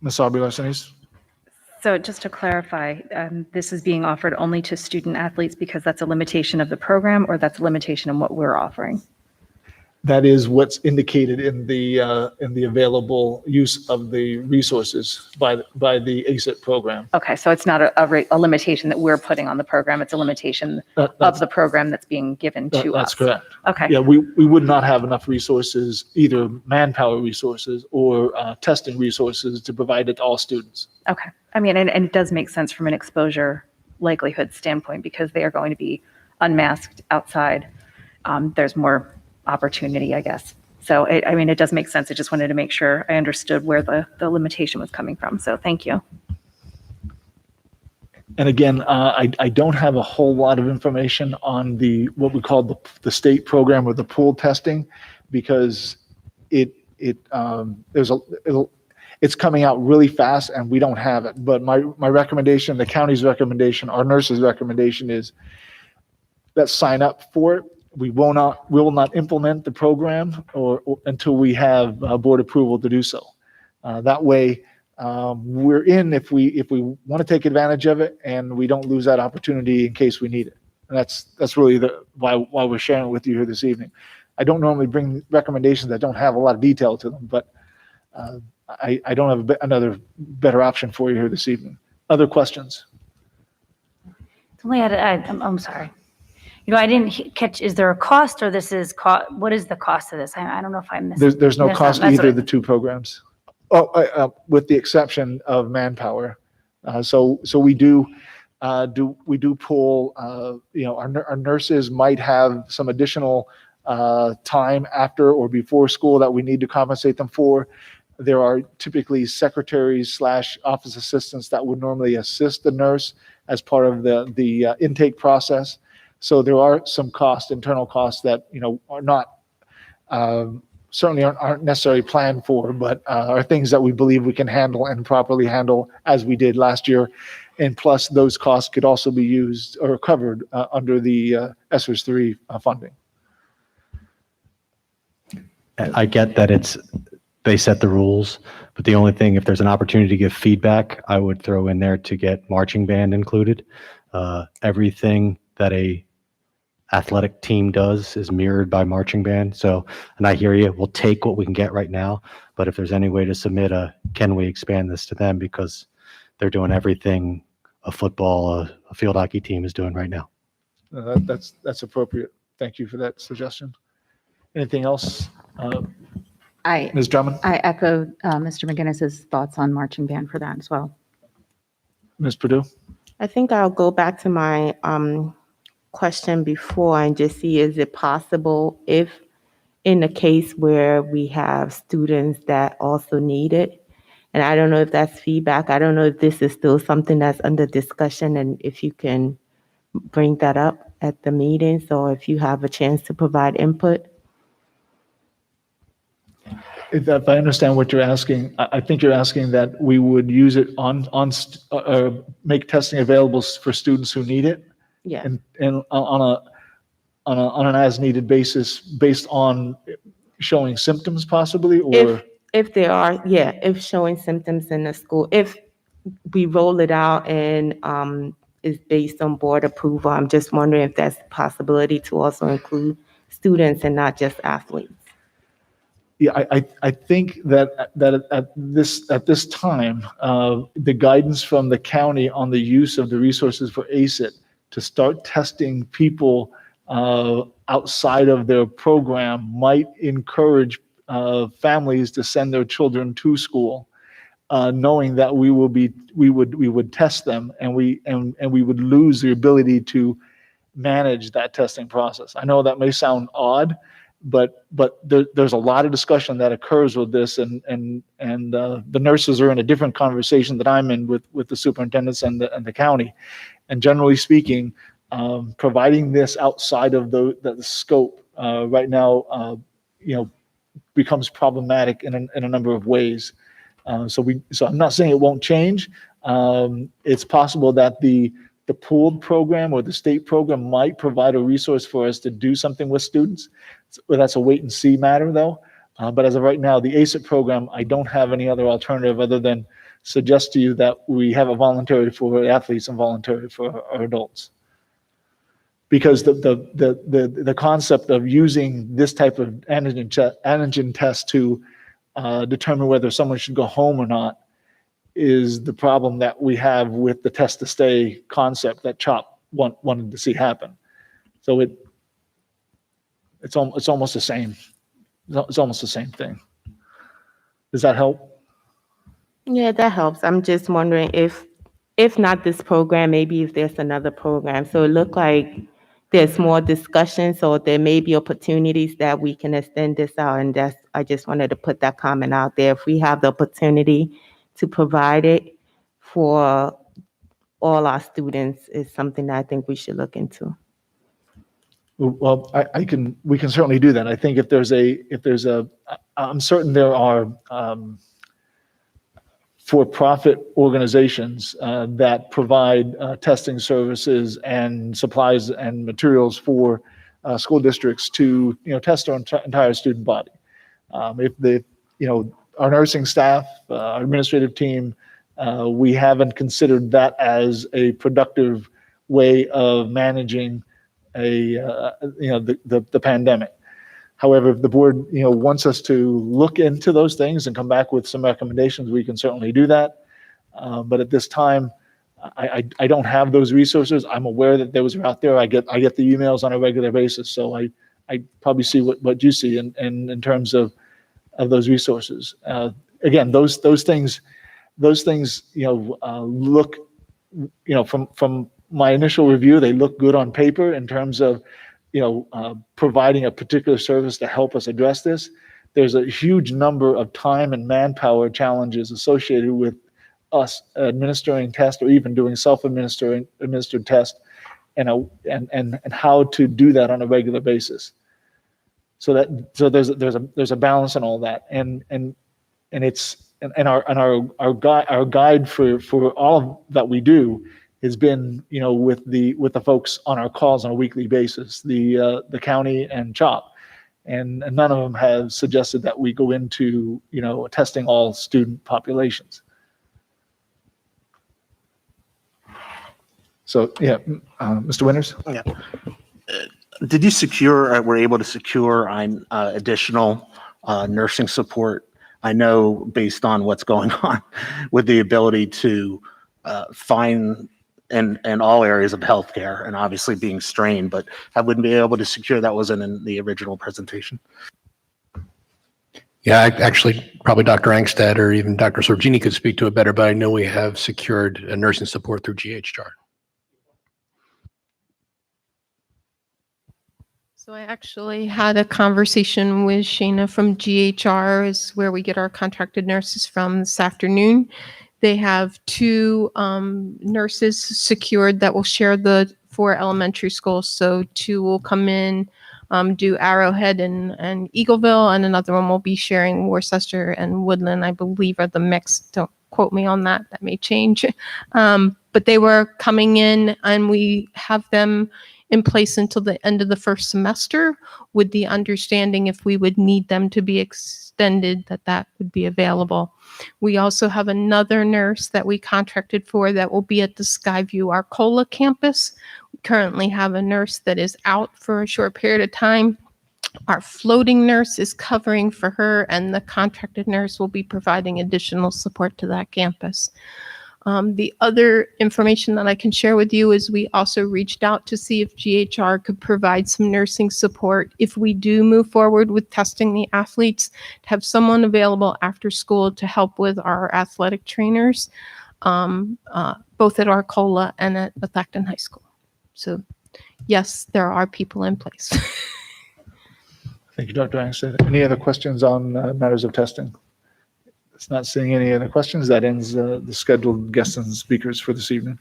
Ms. Aubrey-Larsenis? So just to clarify, this is being offered only to student athletes because that's a limitation of the program, or that's a limitation on what we're offering? That is what's indicated in the available use of the resources by the ACIT program. Okay, so it's not a limitation that we're putting on the program, it's a limitation of the program that's being given to us? That's correct. Okay. Yeah, we would not have enough resources, either manpower resources or testing resources to provide it to all students. Okay. I mean, and it does make sense from an exposure likelihood standpoint because they are going to be unmasked outside. There's more opportunity, I guess. So, I mean, it does make sense. I just wanted to make sure I understood where the limitation was coming from. So thank you. And again, I don't have a whole lot of information on what we call the state program or the pool testing, because it's coming out really fast and we don't have it. But my recommendation, the county's recommendation, our nurse's recommendation is let's sign up for it. We will not implement the program or until we have board approval to do so. That way, we're in if we want to take advantage of it, and we don't lose that opportunity in case we need it. And that's really why we're sharing it with you here this evening. I don't normally bring recommendations that don't have a lot of detail to them, but I don't have another better option for you here this evening. Other questions? I'm sorry. I didn't catch, is there a cost, or what is the cost of this? I don't know if I missed. There's no cost That's either what of the two programs. With the exception of manpower. So we do pull, our nurses might have some additional time after or before school that we need to compensate them for. There are typically secretaries / office assistants that would normally assist the nurse as part of the intake process. So there are some internal costs that, are not, certainly aren't necessarily planned for, but are things that we believe we can handle and properly handle as we did last year. And plus those costs could also be used or covered under the ESSER 3 funding. I get that they set the rules, but the only thing, if there's an opportunity to give feedback, I would throw in there to get marching band included. Everything that a athletic team does is mirrored by marching band. So, and I hear you, we'll take what we can get right now, but if there's any way to submit can we expand this to them, because they're doing everything a football, a field hockey team is doing right now. That's appropriate. Thank you for that suggestion. Anything else? Ms. Drummond? I echo Mr. McGinnis's thoughts on marching band for that as well. Ms. Perdue? I think I'll go back to my question before and just see, is it possible if in a case where we have students that also need it, and I don't know if that's feedback, I don't know if this is still something that's under discussion, and if you can bring that up at the meetings, or if you have a chance to provide input. If I understand what you're asking, I think you're asking that we would use it make testing available for students who need it. Yeah. And on an as needed basis, based on showing symptoms possibly, or if there are, if showing symptoms in the school, if we roll it out and is based on board approval, I'm just wondering if that's a possibility to also include students and not just athletes. Yeah, I think that at this time, the guidance from the county on the use of the resources for ACIT to start testing people outside of their program might encourage families to send their children to school, knowing that we would test them, and we would lose the ability to manage that testing process. I know that may sound odd, but there's a lot of discussion that occurs with this, and the nurses are in a different conversation that I'm in with the superintendents and the county. And generally speaking, providing this outside of the scope right now, becomes problematic in a number of ways. So I'm not saying it won't change. It's possible that the pooled program or the state program might provide a resource for us to do something with students. Well, that's a wait and see matter though. But as of right now, the ACIT program, I don't have any other alternative other than suggest to you that we have a voluntary for athletes and voluntary for our adults. Because the concept of using this type of antigen test to determine whether someone should go home or not is the problem that we have with the test to stay concept that CHOP wanted to see happen. So it's almost the same. It's almost the same thing. Does that help? Yeah, that helps. I'm just wondering if not this program, maybe if there's another program. So it looked like there's more discussion, so there may be opportunities that we can extend this out. And I just wanted to put that comment out there. If we have the opportunity to provide it for all our students, is something that I think we should look into. Well, we can certainly do that. I think I'm certain there are for-profit organizations that provide testing services and supplies and materials for school districts to test our entire student body. If our nursing staff, our administrative team, we haven't considered that as a productive way of managing the pandemic. However, if the board, wants us to look into those things and come back with some recommendations, we can certainly do that. But at this time, I don't have those resources. I'm aware that those are out there. I get the emails on a regular basis, so I probably see what you see in terms of those resources. Again, those things look, from my initial review, they look good on paper in terms of providing a particular service to help us address this. There's a huge number of time and manpower challenges associated with us administering tests or even doing administered tests, and how to do that on a regular basis. So there's a balance in all that, and our guide for all that we do has been, with the folks on our calls on a weekly basis, the county and CHOP, and none of them have suggested that we go into, testing all student populations. So, yeah, Mr. Winters? Yeah. Did you secure, were able to secure additional nursing support? I know based on what's going on with the ability to find in all areas of healthcare and obviously being strained, but I wouldn't be able to secure that wasn't in the original presentation. Yeah, actually, probably Dr. Angstad or even Dr. Sorgini could speak to it better, but I know we have secured nursing support through GHR. So I actually had a conversation with Shana from GHR, is where we get our contracted nurses from, this afternoon. They have 2 nurses secured that will share the 4 elementary schools. So 2 will come in, do Arrowhead and Eagleville, and another one will be sharing Worcester and Woodland, I believe, are the mix. Don't quote me on that. That may change. But they were coming in, and we have them in place until the end of the first semester, with the understanding if we would need them to be extended, that would be available. We also have another nurse that we contracted for that will be at the Skyview Arcola campus. We currently have a nurse that is out for a short period of time. Our floating nurse is covering for her, and the contracted nurse will be providing additional support to that campus. The other information that I can share with you is we also reached out to see if GHR could provide some nursing support if we do move forward with testing the athletes, to have someone available after school to help with our athletic trainers, both at Arcola and at Methacton High School. So yes, there are people in place. Thank you, Dr. Angstad. Any other questions on matters of testing? It's not seeing any other questions. That ends the scheduled guests and speakers for this evening.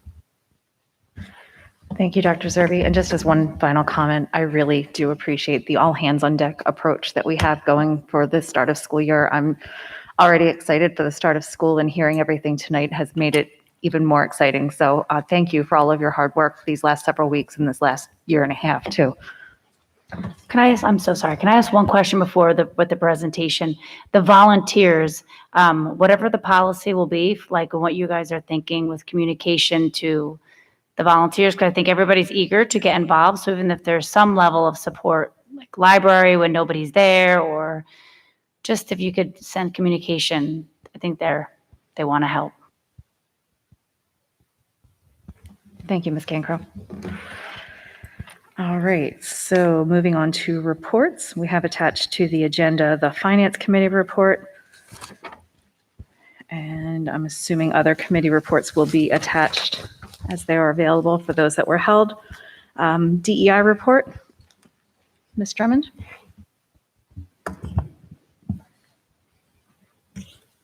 Thank you, Dr. Zerbe. And just as one final comment, I really do appreciate the all hands on deck approach that we have going for the start of school year. I'm already excited for the start of school, and hearing everything tonight has made it even more exciting. So thank you for all of your hard work these last several weeks and this last year and a half too. Can I ask, I'm so sorry, can I ask one question before with the presentation? The volunteers, whatever the policy will be, like what you guys are thinking with communication to the volunteers, because I think everybody's eager to get involved. So even if there's some level of support, like library when nobody's there, or just if you could send communication, I think they want to help. Thank you, Ms. Cancro. All right, so moving on to reports, we have attached to the agenda the Finance Committee report. And I'm assuming other committee reports will be attached as they are available for those that were held. DEI report, Ms. Drummond?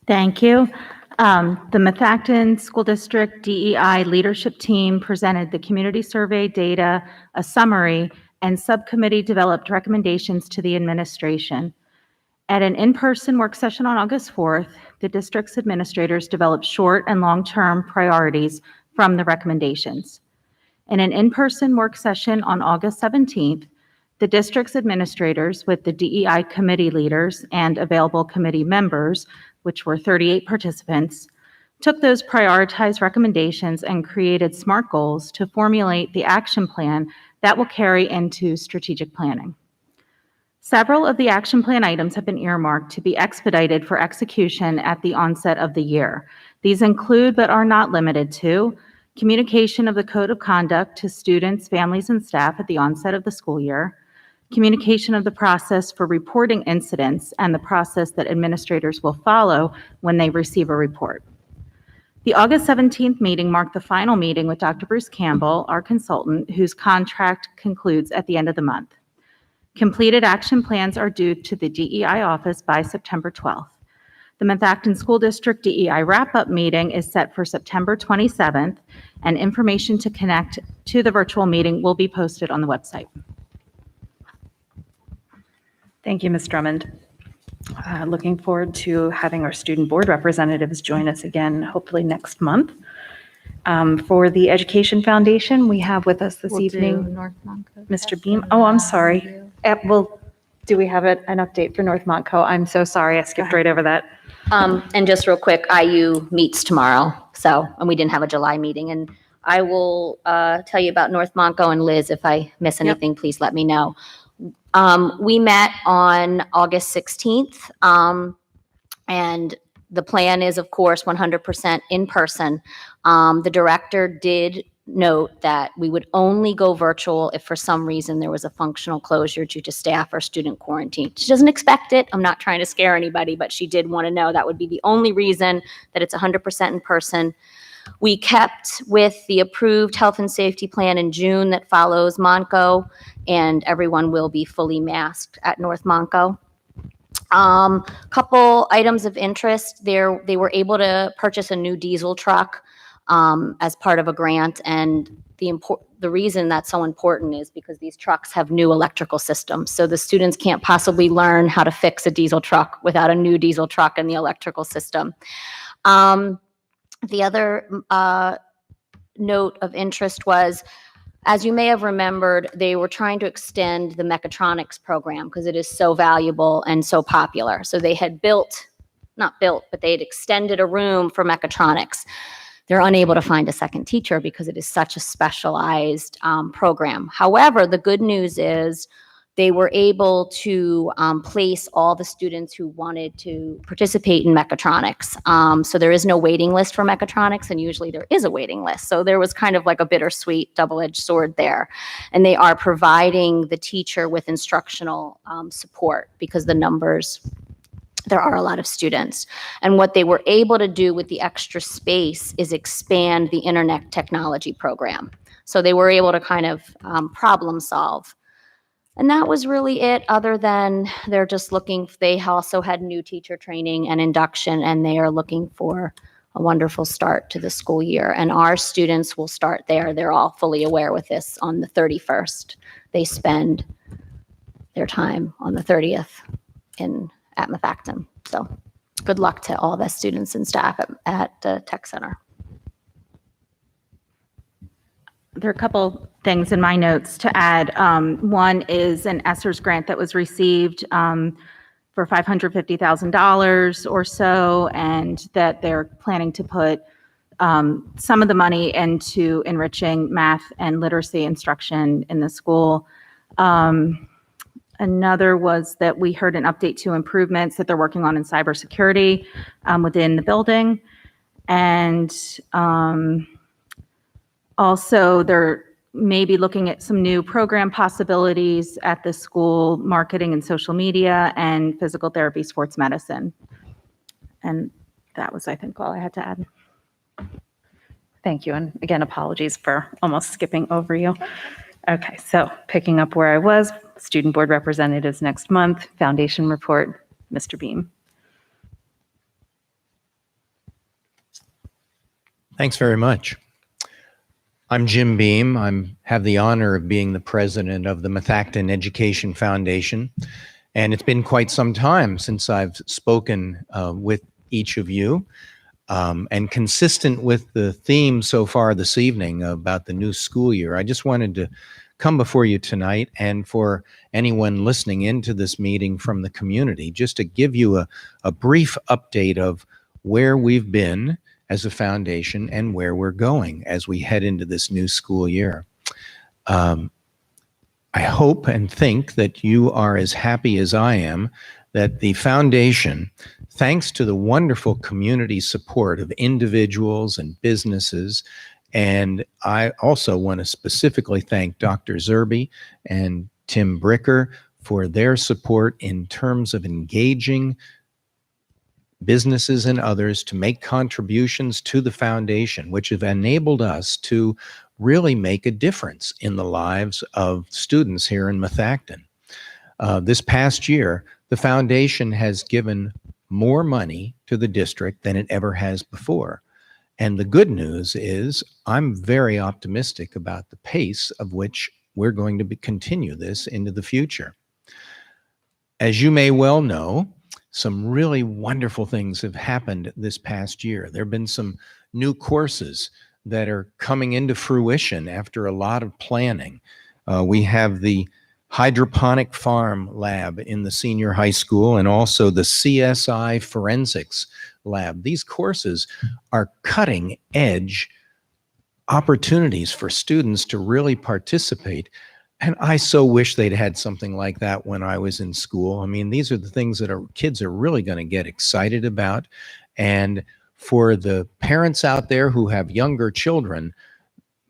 Thank you. The Methacton School District DEI leadership team presented the community survey data, a summary, and subcommittee developed recommendations to the administration. At an in-person work session on August 4th, the district's administrators developed short and long-term priorities from the recommendations. In an in-person work session on August 17th, the district's administrators with the DEI committee leaders and available committee members, which were 38 participants, took those prioritized recommendations and created SMART goals to formulate the action plan that will carry into strategic planning. Several of the action plan items have been earmarked to be expedited for execution at the onset of the year. These include, but are not limited to, communication of the code of conduct to students, families, and staff at the onset of the school year, communication of the process for reporting incidents and the process that administrators will follow when they receive a report. The August 17th meeting marked the final meeting with Dr. Bruce Campbell, our consultant, whose contract concludes at the end of the month. Completed action plans are due to the DEI office by September 12th. The Methacton School District DEI wrap-up meeting is set for September 27th, and information to connect to the virtual meeting will be posted on the website. Thank you, Ms. Drummond. Looking forward to having our student board representatives join us again, hopefully next month. For the Education Foundation, we have with us this evening Mr. Beam. Oh, I'm sorry. Do we have an update for North Montco? I'm so sorry, I skipped right over that. And just real quick, IU meets tomorrow, and we didn't have a July meeting, and I will tell you about North Montco, and Liz, if I miss anything, please let me know. We met on August 16th, and the plan is, of course, 100% in person. The director did note that we would only go virtual if for some reason there was a functional closure due to staff or student quarantine. She doesn't expect it. I'm not trying to scare anybody, but she did want to know that would be the only reason that it's 100% in person. We kept with the approved health and safety plan in June that follows Montco, and everyone will be fully masked at North Montco. Couple items of interest there. They were able to purchase a new diesel truck as part of a grant, and the reason that's so important is because these trucks have new electrical systems. So the students can't possibly learn how to fix a diesel truck without a new diesel truck and the electrical system. The other note of interest was, as you may have remembered, they were trying to extend the mechatronics program because it is so valuable and so popular. So they had but they had extended a room for mechatronics. They're unable to find a second teacher because it is such a specialized program. However, the good news is they were able to place all the students who wanted to participate in mechatronics. So there is no waiting list for mechatronics, and usually there is a waiting list. So there was kind of like a bittersweet double-edged sword there. And they are providing the teacher with instructional support because there are a lot of students. And what they were able to do with the extra space is expand the internet technology program. So they were able to kind of problem solve. And that was really it, other than they also had new teacher training and induction, and they are looking for a wonderful start to the school year. And our students will start there. They're all fully aware with this on the 31st. They spend their time on the 30th at Methacton. So good luck to all the students and staff at the Tech Center. there are a couple things in my notes to add. One is an ESSERS grant that was received for $550,000 or so, and that they're planning to put some of the money into enriching math and literacy instruction in the school. Another was that we heard an update to improvements that they're working on in cybersecurity within the building. And also, they're maybe looking at some new program possibilities at the school, marketing and social media, and physical therapy, sports medicine. And that was, I think, all I had to add. Thank you. And again, apologies for almost skipping over you. Okay, so picking up where I was, student board representatives next month, foundation report, Mr. Beam. Thanks very much. I'm Jim Beam. I have the honor of being the president of the Methacton Education Foundation. And it's been quite some time since I've spoken with each of you. And consistent with the theme so far this evening about the new school year, I just wanted to come before you tonight and for anyone listening into this meeting from the community, just to give you a brief update of where we've been as a foundation and where we're going as we head into this new school year. I hope and think that you are as happy as I am that the foundation, thanks to the wonderful community support of individuals and businesses, and I also want to specifically thank Dr. Zerbe and Tim Bricker for their support in terms of engaging businesses and others to make contributions to the foundation, which have enabled us to really make a difference in the lives of students here in Methacton. This past year, the foundation has given more money to the district than it ever has before. And the good news is I'm very optimistic about the pace of which we're going to continue this into the future. As you may well know, some really wonderful things have happened this past year. There have been some new courses that are coming into fruition after a lot of planning. We have the hydroponic farm lab in the senior high school and also the CSI forensics lab. These courses are cutting edge opportunities for students to really participate. And I so wish they'd had something like that when I was in school. I mean, these are the things that our kids are really going to get excited about. And for the parents out there who have younger children,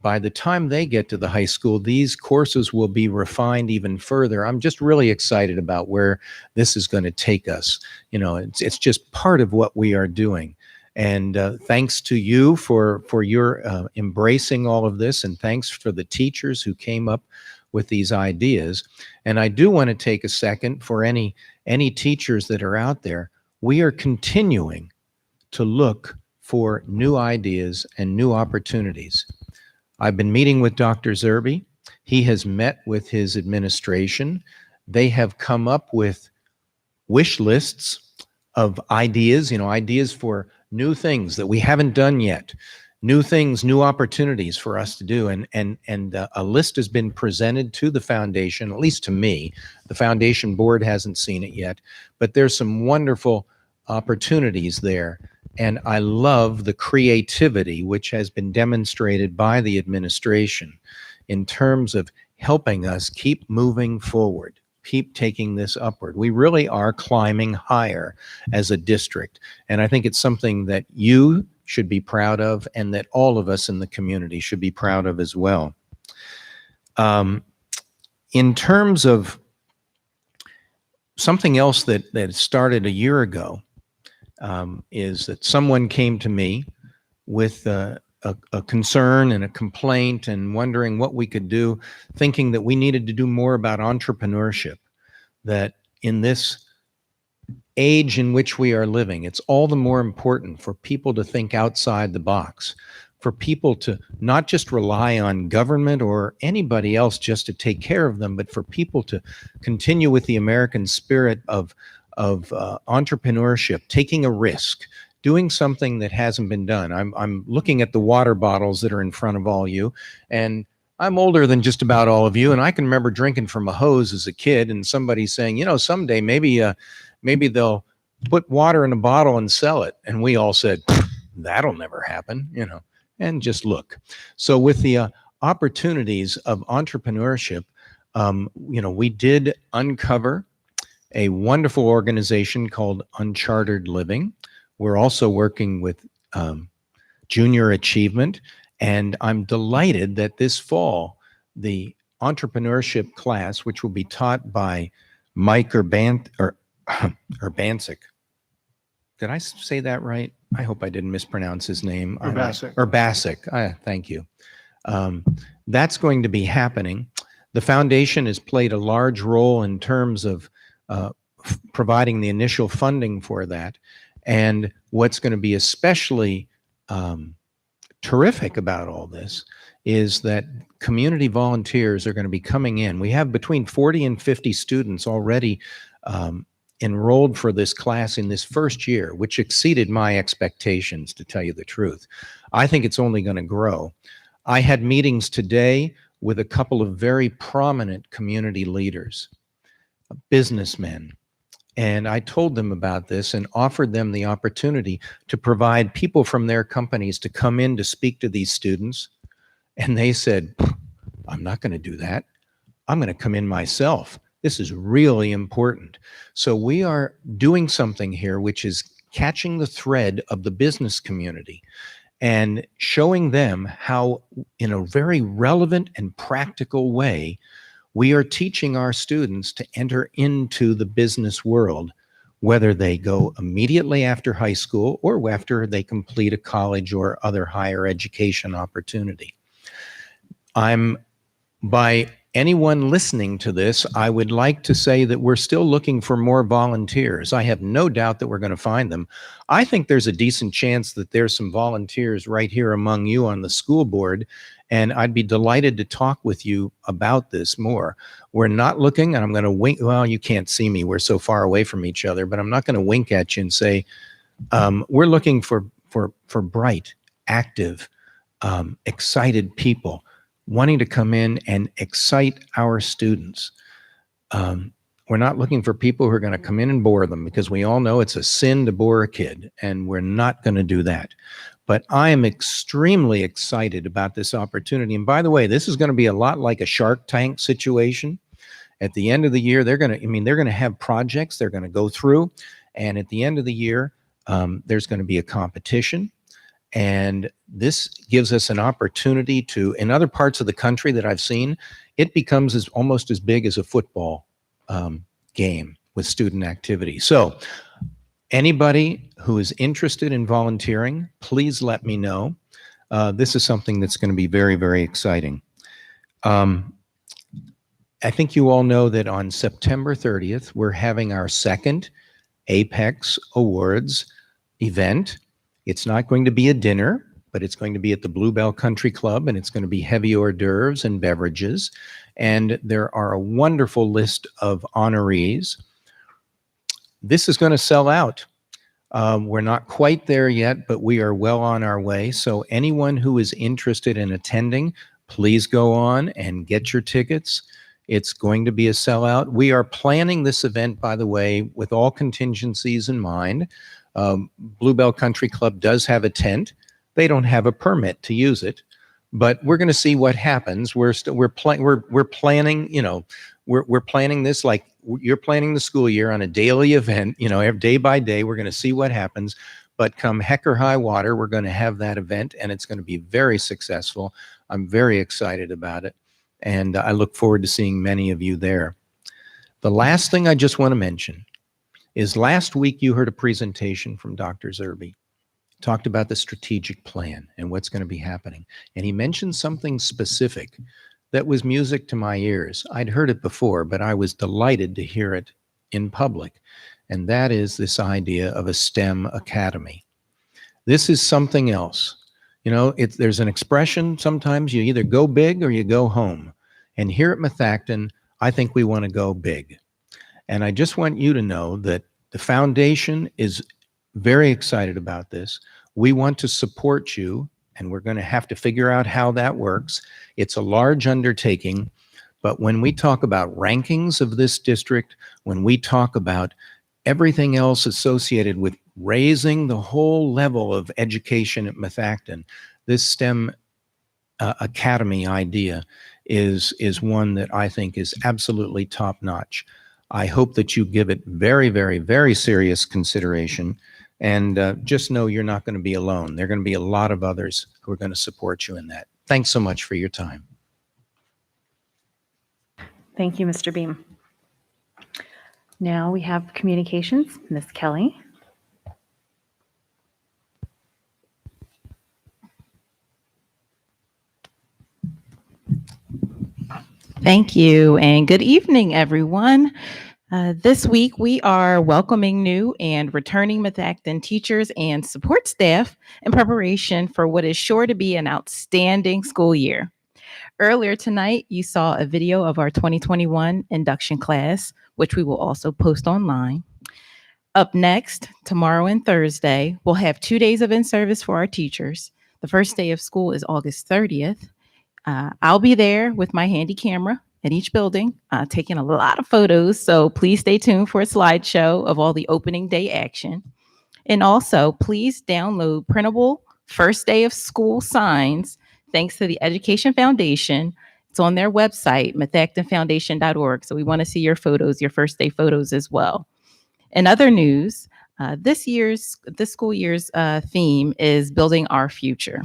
by the time they get to the high school, these courses will be refined even further. I'm just really excited about where this is going to take us. You know, it's just part of what we are doing. And thanks to you for your embracing all of this, and thanks for the teachers who came up with these ideas. And I do want to take a second for any teachers that are out there. We are continuing to look for new ideas and new opportunities. I've been meeting with Dr. Zerbe. He has met with his administration. They have come up with wish lists of ideas, ideas for new things that we haven't done yet, new things, new opportunities for us to do. And a list has been presented to the foundation, at least to me. The foundation board hasn't seen it yet, but there's some wonderful opportunities there. And I love the creativity which has been demonstrated by the administration in terms of helping us keep moving forward, keep taking this upward. We really are climbing higher as a district. And I think it's something that you should be proud of and that all of us in the community should be proud of as well. In terms of something else that started a year ago, is that someone came to me with a concern and a complaint and wondering what we could do, thinking that we needed to do more about entrepreneurship, that in this age in which we are living, it's all the more important for people to think outside the box, for people to not just rely on government or anybody else just to take care of them, but for people to continue with the American spirit of entrepreneurship, taking a risk, doing something that hasn't been done. I'm looking at the water bottles that are in front of all you, and I'm older than just about all of you, and I can remember drinking from a hose as a kid, and somebody saying, you know, someday maybe they'll put water in a bottle and sell it. And we all said, that'll never happen, you know, and just look. So with the opportunities of entrepreneurship, you know, we did uncover a wonderful organization called Unchartered Living. We're also working with Junior Achievement, and I'm delighted that this fall, the entrepreneurship class, which will be taught by Mike Urbancic. Did I say that right? I hope I didn't mispronounce his name. Urbasic. Urbasic. Thank you. That's going to be happening. The foundation has played a large role in terms of providing the initial funding for that. And what's going to be especially terrific about all this is that community volunteers are going to be coming in. We have between 40 and 50 students already enrolled for this class in this first year, which exceeded my expectations, to tell you the truth. I think it's only going to grow. I had meetings today with a couple of very prominent community leaders, businessmen, and I told them about this and offered them the opportunity to provide people from their companies to come in to speak to these students. And they said, I'm not going to do that. I'm going to come in myself. This is really important. So we are doing something here which is catching the thread of the business community and showing them how, in a very relevant and practical way, we are teaching our students to enter into the business world, whether they go immediately after high school or after they complete a college or other higher education opportunity. By anyone listening to this, I would like to say that we're still looking for more volunteers. I have no doubt that we're going to find them. I think there's a decent chance that there's some volunteers right here among you on the school board, and I'd be delighted to talk with you about this more. We're not looking, and I'm going to wink. Well, you can't see me. We're so far away from each other, but I'm not going to wink at you and say, we're looking for bright, active, excited people wanting to come in and excite our students. We're not looking for people who are going to come in and bore them, because we all know it's a sin to bore a kid, and we're not going to do that. But I am extremely excited about this opportunity. And by the way, this is going to be a lot like a Shark Tank situation. At the end of the year, they're going to have projects they're going to go through. And at the end of the year, there's going to be a competition. And this gives us an opportunity to, in other parts of the country that I've seen, it becomes almost as big as a football game with student activity. So anybody who is interested in volunteering, please let me know. This is something that's going to be very, very exciting. I think you all know that on September 30th, we're having our second Apex Awards event. It's not going to be a dinner, but it's going to be at the Bluebell Country Club, and it's going to be heavy hors d'oeuvres and beverages. And there are a wonderful list of honorees. This is going to sell out. We're not quite there yet, but we are well on our way. So anyone who is interested in attending, please go on and get your tickets. It's going to be a sellout. We are planning this event, by the way, with all contingencies in mind. Bluebell Country Club does have a tent. They don't have a permit to use it, but we're going to see what happens. We're planning, you know, we're planning this like you're planning the school year on a daily event, you know, day by day. We're going to see what happens, but come heck or high water, we're going to have that event, and it's going to be very successful. I'm very excited about it, and I look forward to seeing many of you there. The last thing I just want to mention is last week you heard a presentation from Dr. Zerbe. Talked about the strategic plan and what's going to be happening. And he mentioned something specific that was music to my ears. I'd heard it before, but I was delighted to hear it in public. And that is this idea of a STEM academy. This is something else. You know, there's an expression, sometimes you either go big or you go home. And here at Methacton, I think we want to go big. And I just want you to know that the foundation is very excited about this. We want to support you and we're going to have to figure out how that works. It's a large undertaking, but when we talk about rankings of this district, when we talk about everything else associated with raising the whole level of education at Methacton, this STEM Academy idea is one that I think is absolutely top notch. I hope that you give it very, very, very serious consideration, and just know you're not going to be alone. There are going to be a lot of others who are going to support you in that. Thanks so much for your time. Thank you, Mr. Beam. Now we have communications, Ms. Kelly. Thank you, and good evening, everyone. This week, we are welcoming new and returning Methacton teachers and support staff in preparation for what is sure to be an outstanding school year. Earlier tonight, you saw a video of our 2021 induction class, which we will also post online. Up next, tomorrow and Thursday, we'll have 2 days of in-service for our teachers. The first day of school is August 30th. I'll be there with my handy camera at each building, taking a lot of photos, so please stay tuned for a slideshow of all the opening day action. And also, please download printable first day of school signs thanks to the Education Foundation. It's on their website, methactonfoundation.org, so we want to see your photos, your first day photos as well. In other news, this school year's theme is Building Our Future.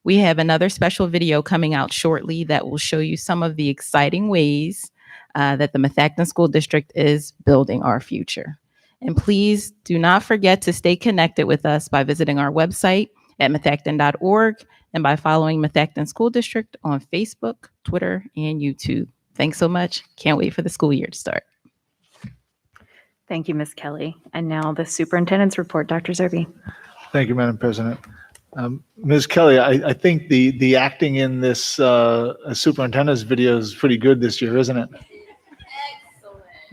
We have another special video coming out shortly that will show you some of the exciting ways that the Methacton School District is building our future. And please do not forget to stay connected with us by visiting our website at methacton.org and by following Methacton School District on Facebook, Twitter, and YouTube. Thanks so much. Can't wait for the school year to start. Thank you, Ms. Kelly. And now the superintendent's report, Dr. Zerbe. Thank you, Madam President. Ms. Kelly, I think the acting in this superintendent's video is pretty good this year, isn't it?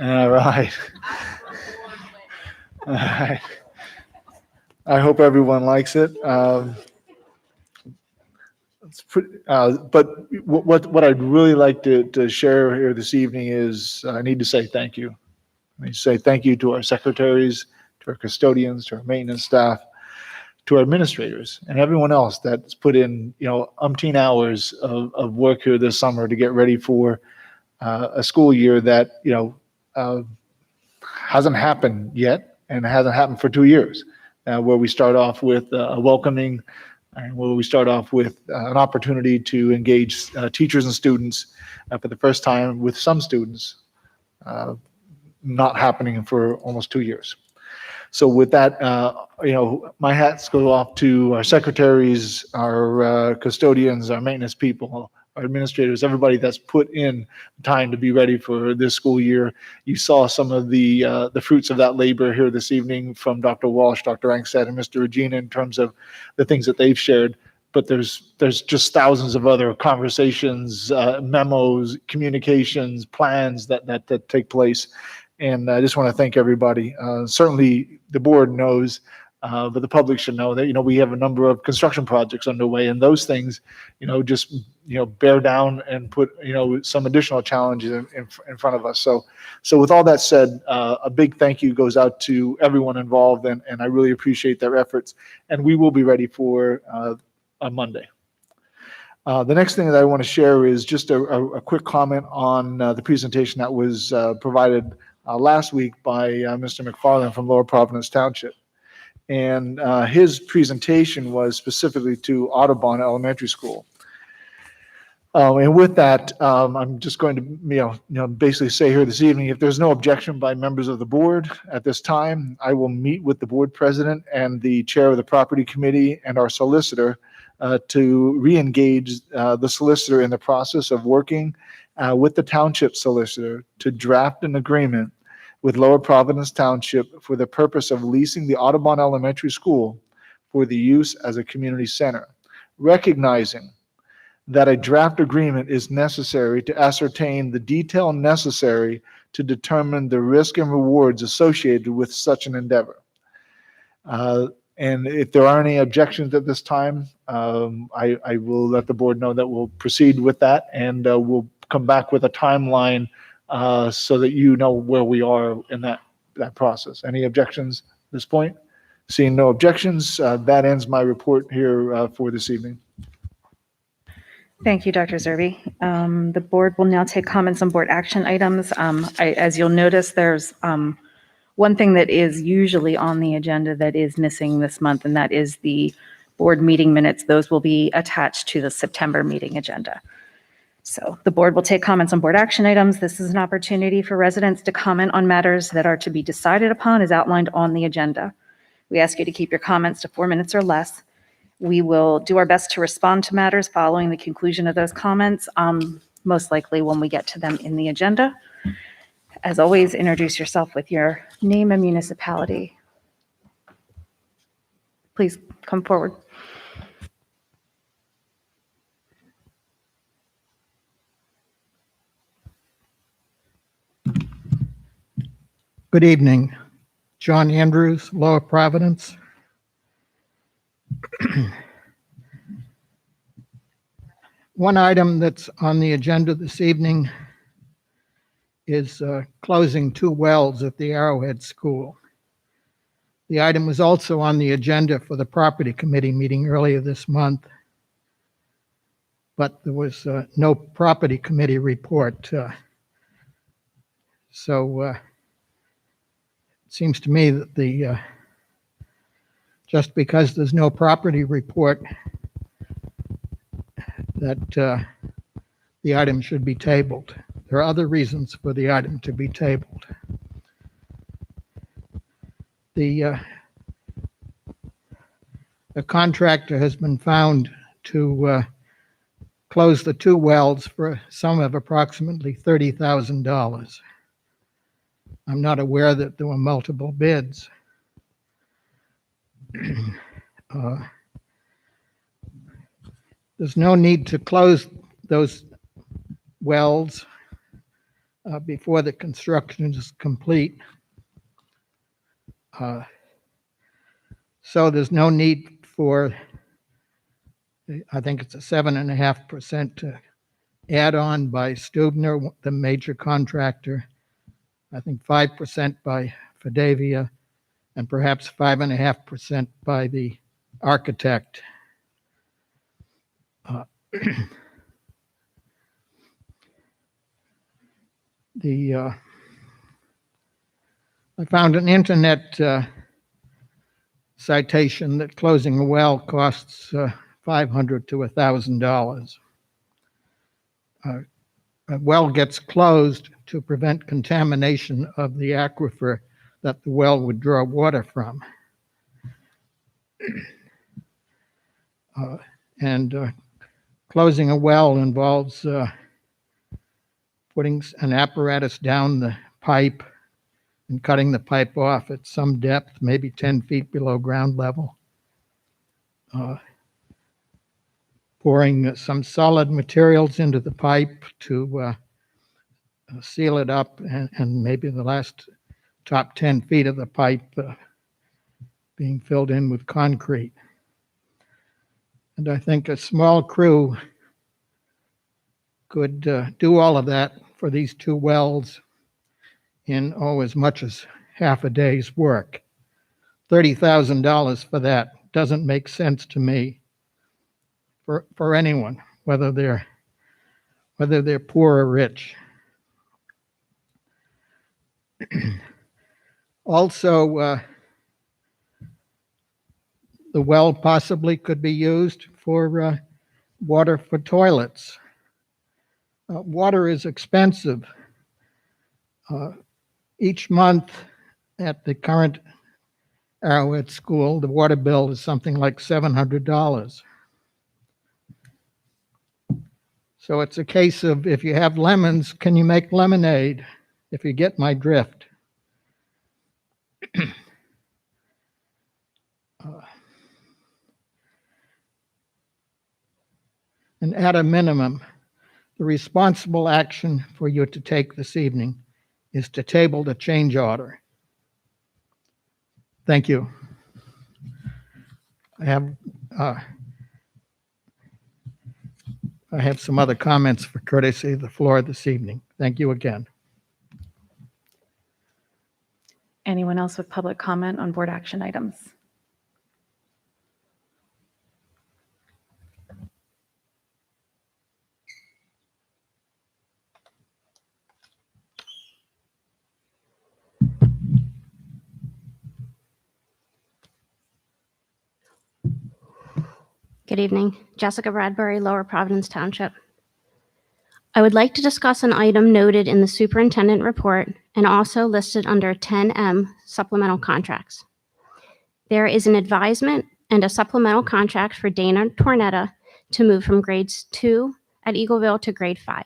Excellent. All right. All right. I hope everyone likes it. It's pretty, but what I'd really like to share here this evening is I need to say thank you. I need to say thank you to our secretaries, to our custodians, to our maintenance staff, to our administrators, and everyone else that's put in, umpteen hours of work here this summer to get ready for a school year that, hasn't happened yet and hasn't happened for 2 years, where we start off with a welcoming and where we start off with an opportunity to engage teachers and students for the first time, with some students not happening for almost 2 years. So with that, my hats go off to our secretaries, our custodians, our maintenance people, our administrators, everybody that's put in time to be ready for this school year. You saw some of the fruits of that labor here this evening from Dr. Walsh, Dr. Angstad, and Mr. Regina in terms of the things that they've shared. But there's just thousands of other conversations, memos, communications, plans that take place. And I just want to thank everybody. Certainly the board knows, but the public should know that, we have a number of construction projects underway, and those things, just, bear down and put, some additional challenges in front of us. So with all that said, a big thank you goes out to everyone involved, and I really appreciate their efforts. And we will be ready for on Monday. The next thing that I want to share is just a quick comment on the presentation that was provided last week by Mr. McFarland from Lower Providence Township. And his presentation was specifically to Audubon Elementary School. And with that, I'm just going to basically say here this evening, if there's no objection by members of the board at this time, I will meet with the board president and the chair of the property committee and our solicitor to re-engage the solicitor in the process of working with the township solicitor to draft an agreement with Lower Providence Township for the purpose of leasing the Audubon Elementary School for the use as a community center, recognizing that a draft agreement is necessary to ascertain the detail necessary to determine the risk and rewards associated with such an endeavor. And if there are any objections at this time, I will let the board know that we'll proceed with that, and we'll come back with a timeline so that you know where we are in that process. Any objections at this point? Seeing no objections, that ends my report here for this evening. Thank you, Dr. Zerbe. The board will now take comments on board action items. As you'll notice, there's one thing that is usually on the agenda that is missing this month, and that is the board meeting minutes. Those will be attached to the September meeting agenda. So the board will take comments on board action items. This is an opportunity for residents to comment on matters that are to be decided upon as outlined on the agenda. We ask you to keep your comments to 4 minutes or less. We will do our best to respond to matters following the conclusion of those comments, most likely when we get to them in the agenda. As always, introduce yourself with your name and municipality. Please come forward. Good evening. John Andrews, Lower Providence. One item that's on the agenda this evening is closing 2 wells at the Arrowhead School. The item was also on the agenda for the Property Committee meeting earlier this month, but there was no Property Committee report. So it seems to me that just because there's no property report, that the item should be tabled. There are other reasons for the item to be tabled. The contractor has been found to close the 2 wells for a sum of approximately $30,000. I'm not aware that there were multiple bids. There's no need to close those wells before the construction is complete. So there's no need for, I think it's a 7.5% add-on by Stubner, the major contractor. I think 5% by Fidavia, and perhaps 5.5% by the architect. I found an internet citation that closing a well costs $500 to $1,000. A well gets closed to prevent contamination of the aquifer that the well would draw water from. Closing a well involves putting an apparatus down the pipe and cutting the pipe off at some depth, maybe 10 feet below ground level. Pouring some solid materials into the pipe to seal it up, and maybe the top 10 feet of the pipe being filled in with concrete. And I think a small crew could do all of that for these 2 wells in, as much as half a day's work. $30,000 for that doesn't make sense to me for anyone, whether they're poor or rich. Also, the well possibly could be used for water for toilets. Water is expensive. Each month at the current Arrowhead School, the water bill is something like $700. So it's a case of, if you have lemons, can you make lemonade? If you get my drift. And at a minimum, the responsible action for you to take this evening is to table the change order. Thank you. I have some other comments for courtesy of the floor this evening. Thank you again. Anyone else with public comment on board action items? Good evening. Jessica Bradbury, Lower Providence Township. I would like to discuss an item noted in the superintendent report and also listed under 10M supplemental contracts. There is an advisement and a supplemental contract for Dana Tornetta to move from grades 2 at Eagleville to grade 5.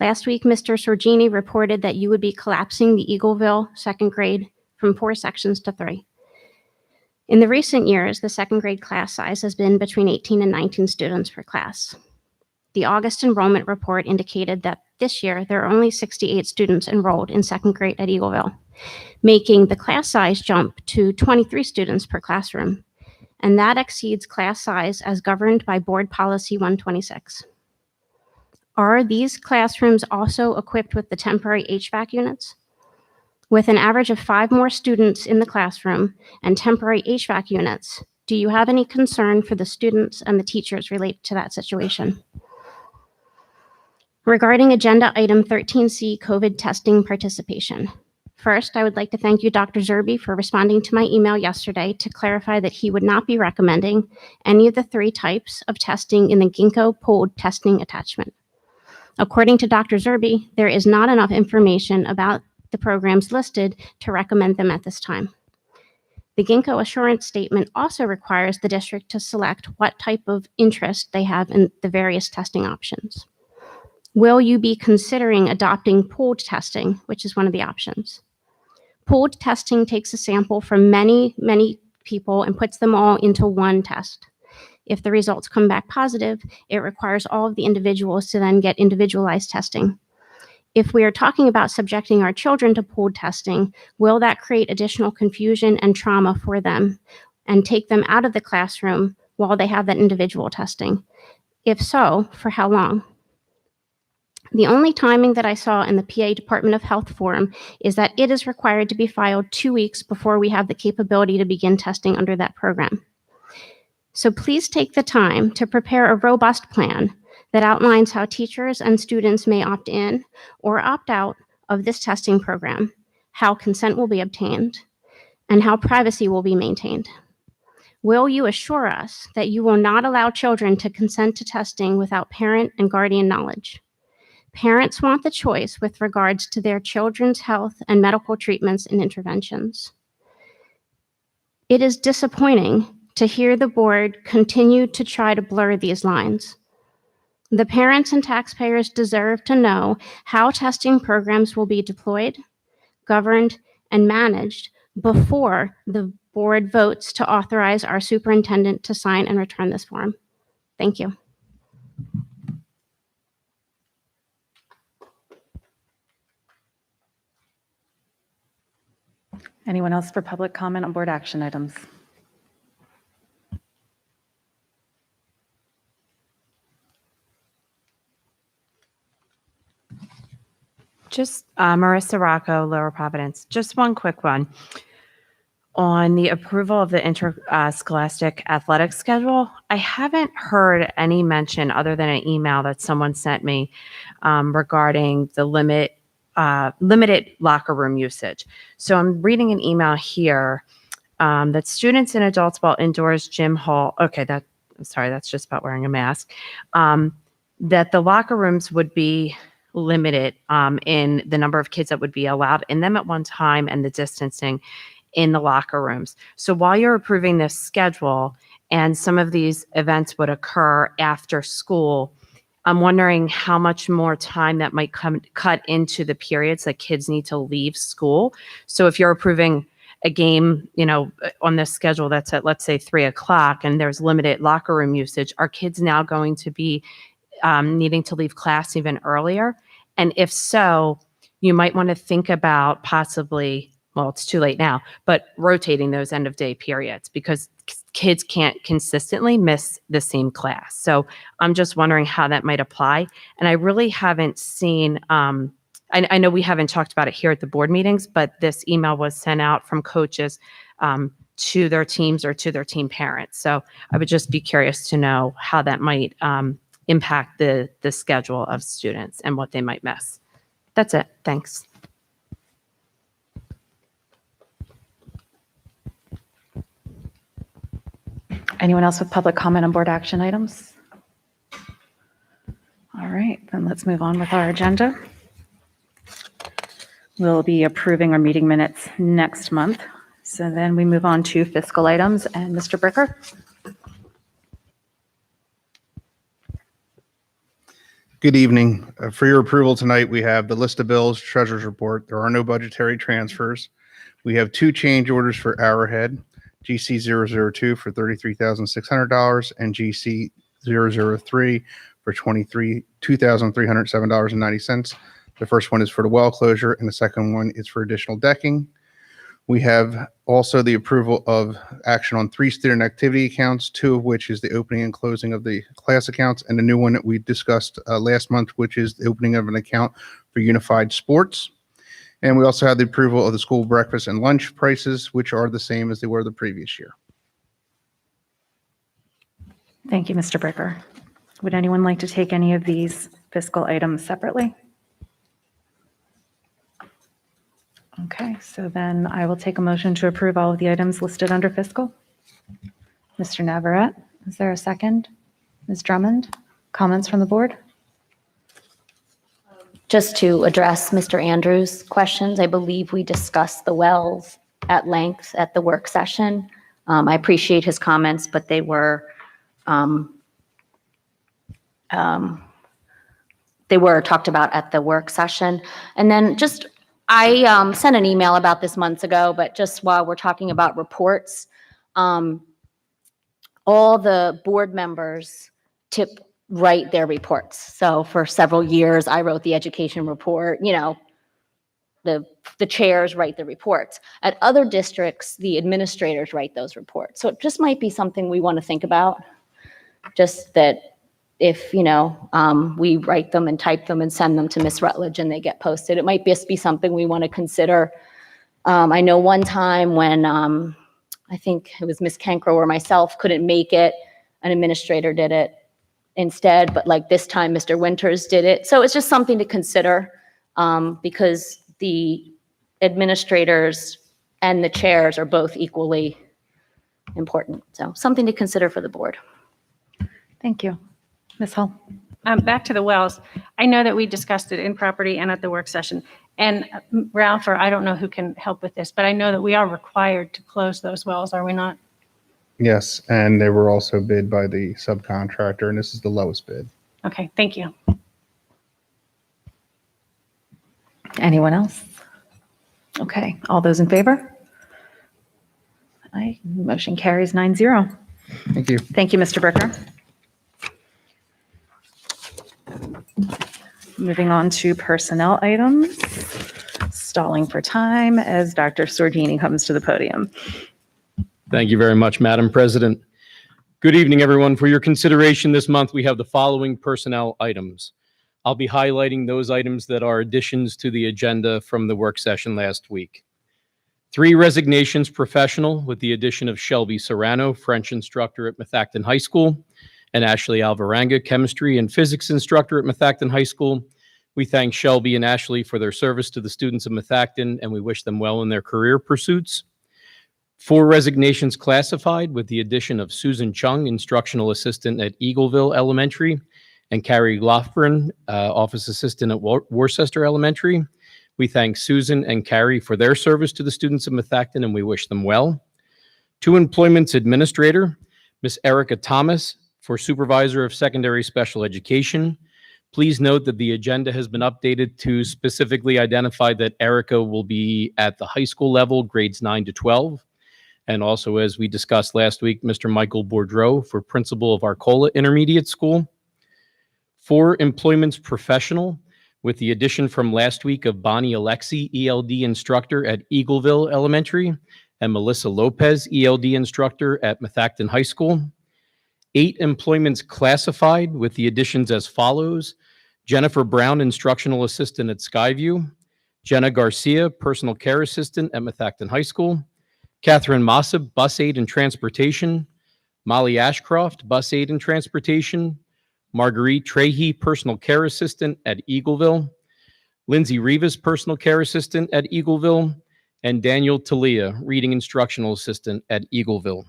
Last week, Mr. Sorgini reported that you would be collapsing the Eagleville second grade from 4 sections to 3. In the recent years, the second grade class size has been between 18 and 19 students per class. The August enrollment report indicated that this year there are only 68 students enrolled in second grade at Eagleville, making the class size jump to 23 students per classroom, and that exceeds class size as governed by Board Policy 126. Are these classrooms also equipped with the temporary HVAC units? With an average of 5 more students in the classroom and temporary HVAC units, do you have any concern for the students and the teachers related to that situation? Regarding agenda item 13C, COVID testing participation. First, I would like to thank you, Dr. Zerbe, for responding to my email yesterday to clarify that he would not be recommending any of the 3 types of testing in the Ginkgo pooled testing attachment. According to Dr. Zerbe, there is not enough information about the programs listed to recommend them at this time. The Ginkgo assurance statement also requires the district to select what type of interest they have in the various testing options. Will you be considering adopting pooled testing, which is one of the options? Pooled testing takes a sample from many people and puts them all into one test. If the results come back positive, it requires all of the individuals to then get individualized testing. If we are talking about subjecting our children to pooled testing, will that create additional confusion and trauma for them and take them out of the classroom while they have that individual testing? If so, for how long? The only timing that I saw in the PA Department of Health form is that it is required to be filed 2 weeks before we have the capability to begin testing under that program. So please take the time to prepare a robust plan that outlines how teachers and students may opt in or opt out of this testing program, how consent will be obtained, and how privacy will be maintained. Will you assure us that you will not allow children to consent to testing without parent and guardian knowledge? Parents want the choice with regards to their children's health and medical treatments and interventions. It is disappointing to hear the board continue to try to blur these lines. The parents and taxpayers deserve to know how testing programs will be deployed, governed, and managed before the board votes to authorize our superintendent to sign and return this form. Thank you. Anyone else for public comment on board action items? Just Marissa Rocco, Lower Providence. Just one quick one. On the approval of the interscholastic athletic schedule, I haven't heard any mention other than an email that someone sent me regarding the limited locker room usage. So I'm reading an email here that students and adults while indoors, gym, hall, okay, that's just about wearing a mask, that the locker rooms would be limited in the number of kids that would be allowed in them at one time and the distancing in the locker rooms. So while you're approving this schedule and some of these events would occur after school, I'm wondering how much more time that might cut into the periods that kids need to leave school. So if you're approving a game, on this schedule that's at, let's say, 3:00 and there's limited locker room usage, are kids now going to be needing to leave class even earlier? And if so, you might want to think about possibly, well, it's too late now, but rotating those end of day periods because kids can't consistently miss the same class. So I'm just wondering how that might apply. And I really haven't seen, I know we haven't talked about it here at the board meetings, but this email was sent out from coaches to their teams or to their team parents. So I would just be curious to know how that might impact the schedule of students and what they might miss. That's it. Thanks. Anyone else with public comment on board action items? All right, then let's move on with our agenda. We'll be approving our meeting minutes next month. So then we move on to fiscal items, and Mr. Bricker. Good evening. For your approval tonight, we have the list of bills, treasurer's report. There are no budgetary transfers. We have 2 change orders for Arrowhead, GC 002 for $33,600 and GC 003 for $2,307.90. The first one is for the well closure, and the second one is for additional decking. We have also the approval of action on 3 student activity accounts, 2 of which is the opening and closing of the class accounts, and the new one that we discussed last month, which is the opening of an account for Unified Sports. And we also have the approval of the school breakfast and lunch prices, which are the same as they were the previous year. Thank you, Mr. Bricker. Would anyone like to take any of these fiscal items separately? Okay, so then I will take a motion to approve all of the items listed under fiscal. Mr. Navarette, is there a second? Ms. Drummond, comments from the board? Just to address Mr. Andrews' questions, I believe we discussed the wells at length at the work session. I appreciate his comments, but they were talked about at the work session. And then just, I sent an email about this months ago, but just while we're talking about reports, all the board members write their reports. So for several years, I wrote the education report, the chairs write the reports. At other districts, the administrators write those reports. So it just might be something we want to think about. Just that if, we write them and type them and send them to Miss Rutledge and they get posted, it might just be something we want to consider. I know one time when I think it was Miss Kenkro or myself couldn't make it, an administrator did it instead, but like this time Mr. Winters did it. So it's just something to consider because the administrators and the chairs are both equally important. So something to consider for the board. Thank you. Ms. Hull. Back to the wells. I know that we discussed it in property and at the work session. And Ralph, or I don't know who can help with this, but I know that we are required to close those wells, are we not? Yes, and they were also bid by the subcontractor, and this is the lowest bid. Okay, thank you. Anyone else? Okay, all those in favor? Aye, motion carries 9-0. Thank you. Thank you, Mr. Bricker. Moving on to personnel items. Stalling for time as Dr. Sordini comes to the podium. Thank you very much, Madam President. Good evening, everyone. For your consideration this month, we have the following personnel items. I'll be highlighting those items that are additions to the agenda from the work session last week. 3 resignations professional with the addition of Shelby Serrano, French instructor at Methacton High School, and Ashley Alvaranga, chemistry and physics instructor at Methacton High School. We thank Shelby and Ashley for their service to the students of Methacton, and we wish them well in their career pursuits. 4 resignations classified with the addition of Susan Chung, instructional assistant at Eagleville Elementary, and Carrie Lofgren, office assistant at Worcester Elementary. We thank Susan and Carrie for their service to the students of Methacton, and we wish them well. 2 employments administrator, Miss Erica Thomas, for supervisor of secondary special education. Please note that the agenda has been updated to specifically identify that Erica will be at the high school level, grades 9 to 12. And also, as we discussed last week, Mr. Michael Bourdreau for principal of Arcola Intermediate School. 4 employments professional with the addition from last week of Bonnie Alexi, ELD instructor at Eagleville Elementary, and Melissa Lopez, ELD instructor at Methacton High School. 8 employments classified with the additions as follows: Jennifer Brown, instructional assistant at Skyview; Jenna Garcia, personal care assistant at Methacton High School; Catherine Massa, bus aide and transportation; Molly Ashcroft, bus aide and transportation; Marguerite Trehe, personal care assistant at Eagleville; Lindsay Rivas, personal care assistant at Eagleville; and Daniel Talia, reading instructional assistant at Eagleville.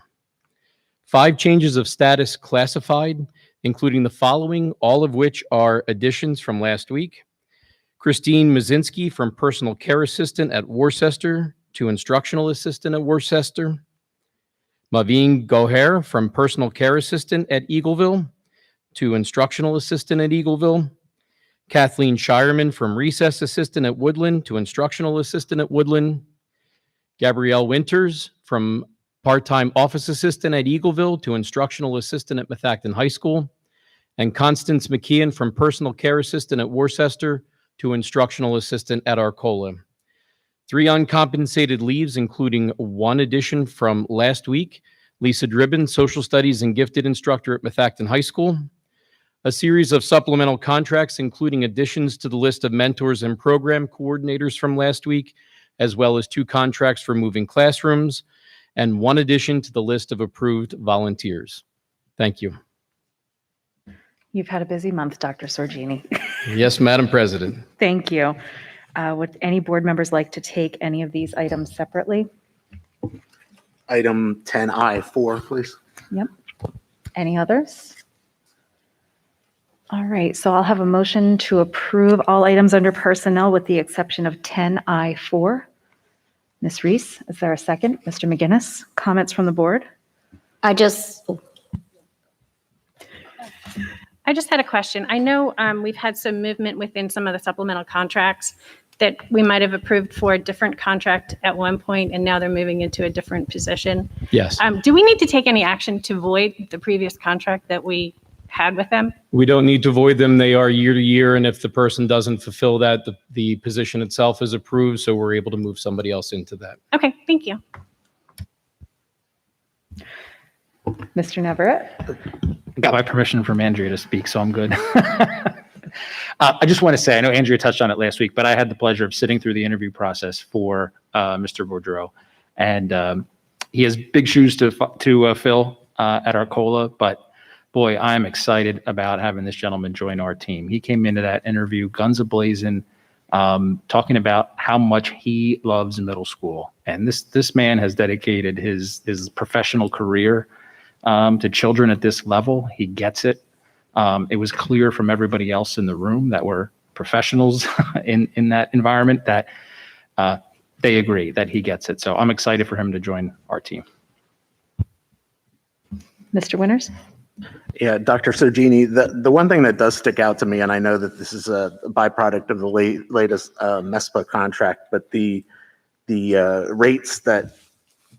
5 changes of status classified, including the following, all of which are additions from last week. Christine Mazinski from personal care assistant at Worcester to instructional assistant at Worcester. Maveen Goher from personal care assistant at Eagleville to instructional assistant at Eagleville. Kathleen Shireman from recess assistant at Woodland to instructional assistant at Woodland. Gabrielle Winters from part-time office assistant at Eagleville to instructional assistant at Methacton High School. And Constance McKeon from personal care assistant at Worcester to instructional assistant at Arcola. 3 uncompensated leaves, including 1 addition from last week: Lisa Dribbin, social studies and gifted instructor at Methacton High School. A series of supplemental contracts, including additions to the list of mentors and program coordinators from last week, as well as 2 contracts for moving classrooms, and 1 addition to the list of approved volunteers. Thank you. You've had a busy month, Dr. Sorgini. Yes, Madam President. Thank you. Would any board members like to take any of these items separately? Item 10I4, please. Yep. Any others? All right, so I'll have a motion to approve all items under personnel with the exception of 10I4. Ms. Reese, is there a second? Mr. McGinnis, comments from the board? I just had a question. I know we've had some movement within some of the supplemental contracts that we might have approved for a different contract at one point, and now they're moving into a different position. Yes. Do we need to take any action to void the previous contract that we had with them? We don't need to void them. They are year to year, and if the person doesn't fulfill that, the position itself is approved, so we're able to move somebody else into that. Okay, thank you. Mr. Navarrete? Got my permission from Andrea to speak, so I'm good. I just want to say, I know Andrea touched on it last week, but I had the pleasure of sitting through the interview process for Mr. Boudreau, and he has big shoes to fill at Arcola, but boy, I'm excited about having this gentleman join our team. He came into that interview guns a-blazing, talking about how much he loves middle school, and this man has dedicated his professional career to children at this level. He gets it. It was clear from everybody else in the room that were professionals in that environment that they agree that he gets it. So I'm excited for him to join our team. Mr. Winters? Yeah, Dr. Sorgini, the one thing that does stick out to me, and I know that this is a byproduct of the latest MESPA contract, but the rates that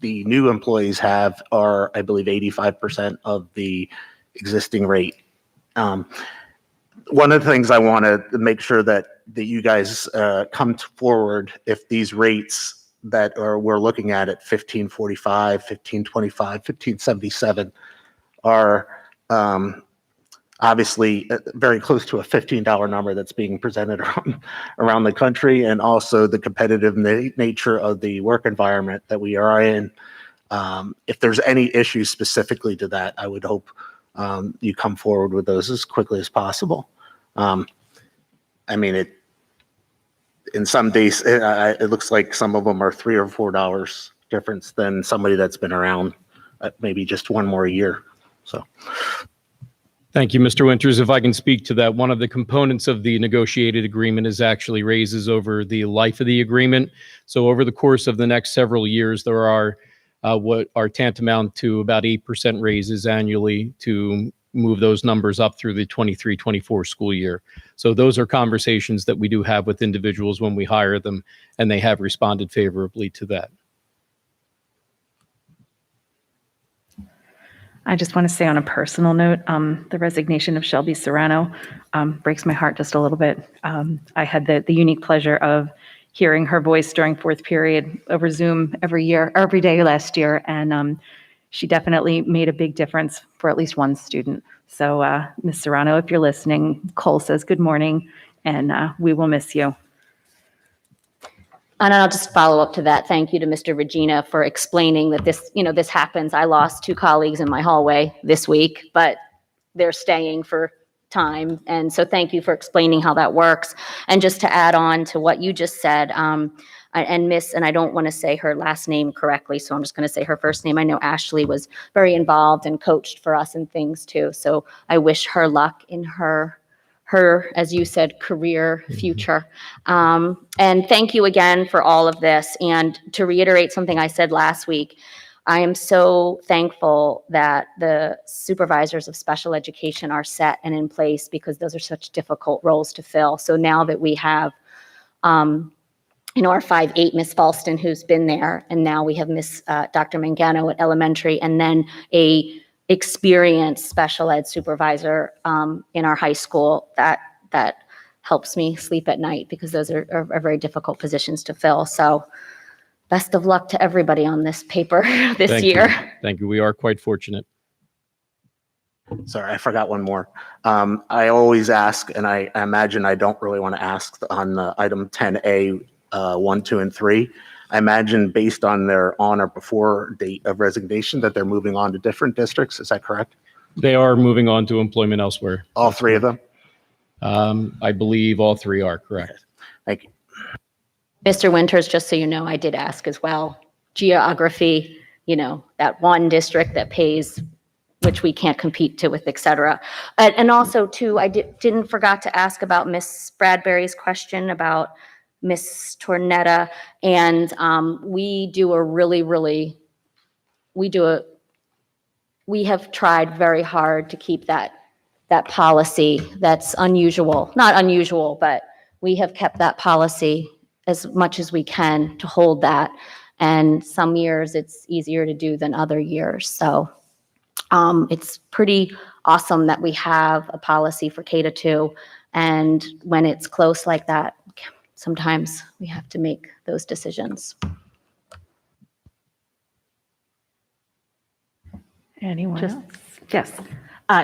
the new employees have are, I believe, 85% of the existing rate. One of the things I want to make sure that you guys come forward if these rates that we're looking at 1545, 1525, 1577 are obviously very close to a $15 number that's being presented around the country, and also the competitive nature of the work environment that we are in. If there's any issues specifically to that, I would hope you come forward with those as quickly as possible. I mean, in some days, it looks like some of them are $3 or $4 difference than somebody that's been around maybe just one more year. So. Thank you, Mr. Winters. If I can speak to that, one of the components of the negotiated agreement is actually raises over the life of the agreement. So over the course of the next several years, there are what are tantamount to about 8% raises annually to move those numbers up through the 23-24 school year. So those are conversations that we do have with individuals when we hire them, and they have responded favorably to that. I just want to say on a personal note, the resignation of Shelby Serrano breaks my heart just a little bit. I had the unique pleasure of hearing her voice during fourth period over Zoom every day last year. And she definitely made a big difference for at least one student. So Ms. Serrano, if you're listening, Cole says good morning, and we will miss you. And I'll just follow up to that. Thank you to Mr. Regina for explaining that this happens. I lost 2 colleagues in my hallway this week, but they're staying for time. And so thank you for explaining how that works. And just to add on to what you just said, and I don't want to say her last name correctly, so I'm just going to say her first name. I know Ashley was very involved and coached for us and things too. So I wish her luck in her, as you said, career future. And thank you again for all of this. And to reiterate something I said last week, I am so thankful that the supervisors of special education are set and in place, because those are such difficult roles to fill. So now that we have, our 5-8 Miss Falston, who's been there, and now we have Miss Dr. Mangano at elementary, and then a experienced special ed supervisor in our high school, that helps me sleep at night, because those are very difficult positions to fill. So best of luck to everybody on this paper this Thank year. you. Thank you. We are quite fortunate. Sorry, I forgot one more. I always ask, and I imagine I don't really want to ask on item 10A, 1, 2, and 3. I imagine based on their on or before date of resignation that they're moving on to different districts. Is that correct? They are moving on to employment elsewhere. All 3 of them? I believe all 3 are correct. Thank you. Mr. Winters, just so you know, I did ask as well. Geography, that one district that pays, which we can't compete to with, et cetera. And also, too, I didn't forgot to ask about Miss Bradbury's question about Miss Tornetta. And we have tried very hard to keep that policy. That's unusual, not unusual, but we have kept that policy as much as we can to hold that. And some years it's easier to do than other years. So it's pretty awesome that we have a policy for K-2. And when it's close like that, sometimes we have to make those decisions. Anyone else? Yes.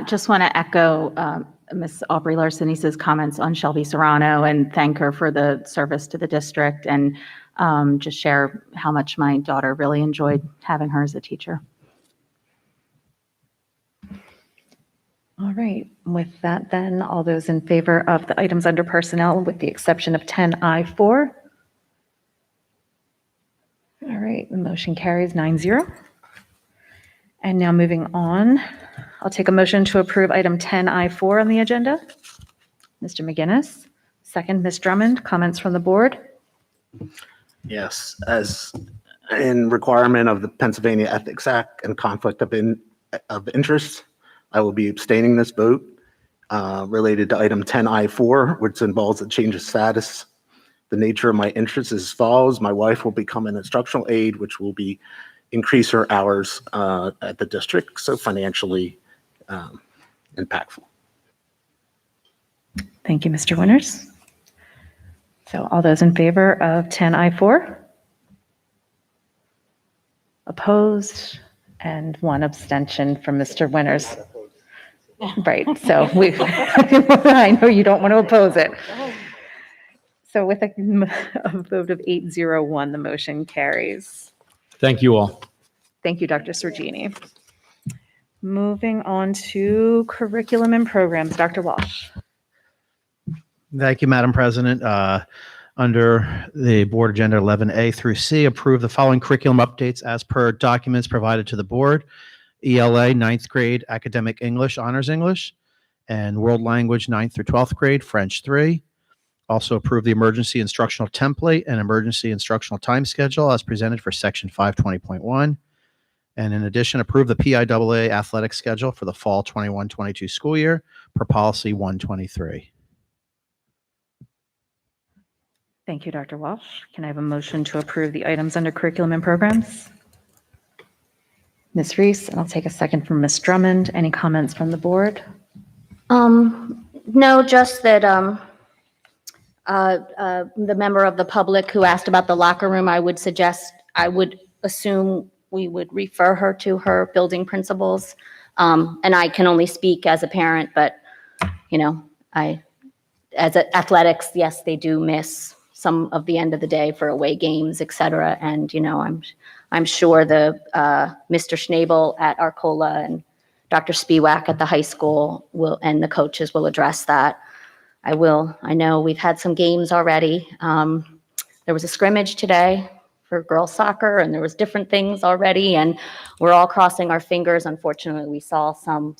Just want to echo Ms. Aubrey Larsenis's comments on Shelby Serrano and thank her for the service to the district, and just share how much my daughter really enjoyed having her as a teacher. All right. With that, then, all those in favor of the items under personnel, with the exception of 10I4. All right, the motion carries 9-0. And now moving on, I'll take a motion to approve item 10I4 on the agenda. Mr. McGinnis, second, Ms. Drummond, comments from the board? Yes, as in requirement of the Pennsylvania Ethics Act and conflict of interest, I will be abstaining this vote related to item 10I4, which involves a change of status. The nature of my interest is as follows. My wife will become an instructional aide, which will increase her hours at the district, so financially impactful. Thank you, Mr. Winters. So all those in favor of 10I4? Opposed? And one abstention from Mr. Winters. Right, so I know you don't want to oppose it. So with a vote of 801, the motion carries. Thank you all. Thank you, Dr. Sergini. Moving on to curriculum and programs, Dr. Walsh. Thank you, Madam President. Under the board agenda 11A through C, approve the following curriculum updates as per documents provided to the board. ELA 9th grade academic English, honors English, and world language 9th through 12th grade, French 3. Also approve the emergency instructional template and emergency instructional time schedule as presented for section 520.1. And in addition, approve the PIAA athletic schedule for the fall 21-22 school year per policy 123. Thank you, Dr. Walsh. Can I have a motion to approve the items under curriculum and programs? Ms. Reese, and I'll take a second from Ms. Drummond. Any comments from the board? No, just that the member of the public who asked about the locker room, I would assume we would refer her to her building principals. And I can only speak as a parent, but, athletics, yes, they do miss some of the end of the day for away games, et cetera. And, I'm sure the Mr. Schnabel at Arcola and Dr. Spiewak at the high school and the coaches will address that. I know we've had some games already. There was a scrimmage today for girls soccer, and there was different things already, and we're all crossing our fingers. Unfortunately, we saw some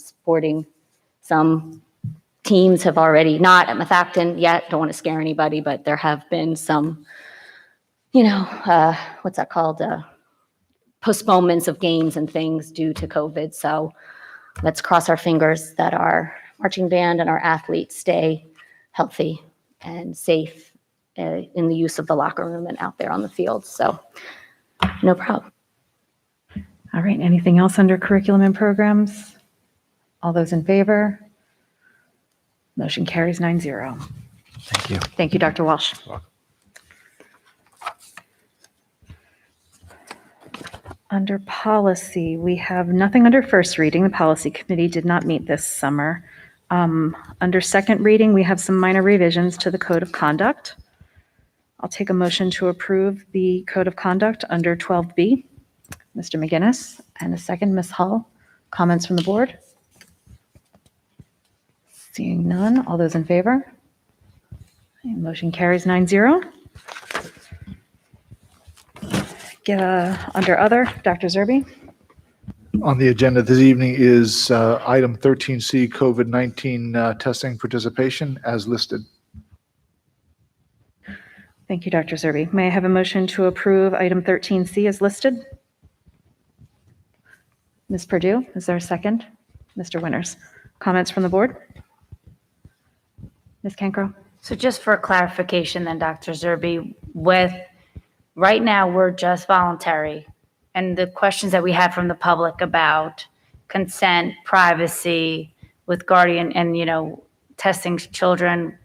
teams have already, not at Methacton yet, don't want to scare anybody, but there have been some, what's that called? Postponements of games and things due to COVID. So let's cross our fingers that our marching band and our athletes stay healthy and safe in the use of the locker room and out there on the field. So no problem. All right, anything else under curriculum and programs? All those in favor? Motion carries 9-0. Thank you. Thank you, Dr. Walsh. Under policy, we have nothing under first reading. The policy committee did not meet this summer. Under second reading, we have some minor revisions to the code of conduct. I'll take a motion to approve the code of conduct under 12B. Mr. McGinnis, and a second, Ms. Hull. Comments from the board? Seeing none, all those in favor? Motion carries 9-0. Under other, Dr. Zerby. On the agenda this evening is item 13C, COVID-19 testing participation as listed. Thank you, Dr. Zerby. May I have a motion to approve item 13C as listed? Ms. Purdue, is there a second? Mr. Winters, comments from the board? Ms. Cancro? So just for clarification then, Dr. Zerby, right now, we're just voluntary. And the questions that we had from the public about consent, privacy, with guardian and, testing children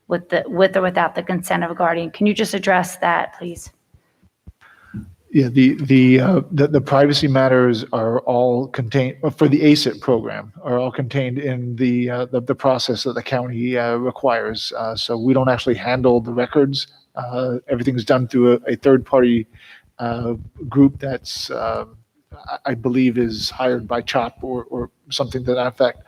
with or without the consent of a guardian. Can you just address that, please? Yeah, the privacy matters are all contained for the ACIT program, are all contained in the process that the county requires. So we don't actually handle the records. Everything's done through a third-party group that's, I believe, is hired by CHOP or something to that effect.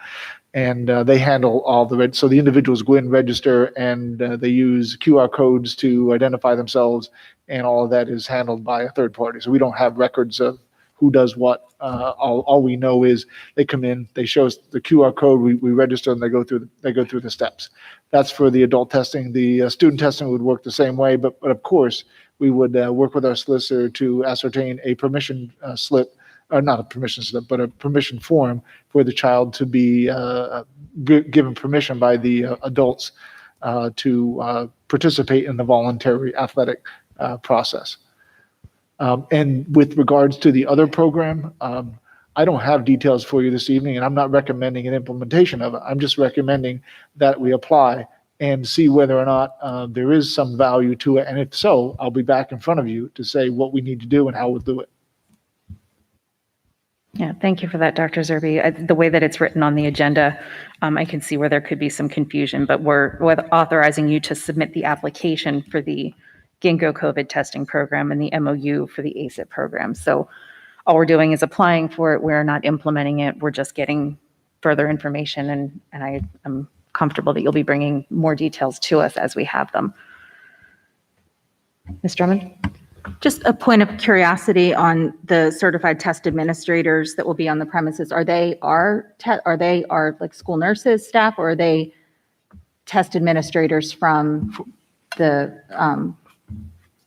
And they handle all so the individuals go in, register, and they use QR codes to identify themselves, and all of that is handled by a third party. So we don't have records of who does what. All we know is they come in, they show us the QR code, we register, and they go through the steps. That's for the adult testing. The student testing would work the same way, but of course, we would work with our solicitor to ascertain a permission slip, or not a permission slip, but a permission form for the child to be given permission by the adults to participate in the voluntary athletic process. And with regards to the other program, I don't have details for you this evening, and I'm not recommending an implementation of it. I'm just recommending that we apply and see whether or not there is some value to it. And if so, I'll be back in front of you to say what we need to do and how we'll do it. Yeah, thank you for that, Dr. Zerby. The way that it's written on the agenda, I can see where there could be some confusion, but we're authorizing you to submit the application for the Ginkgo COVID testing program and the MOU for the ACIT program. So all we're doing is applying for it. We're not implementing it. We're just getting further information, and I am comfortable that you'll be bringing more details to us as we have them. Ms. Drummond? Just a point of curiosity on the certified test administrators that will be on the premises. Are they like school nurses, staff, or are they test administrators from the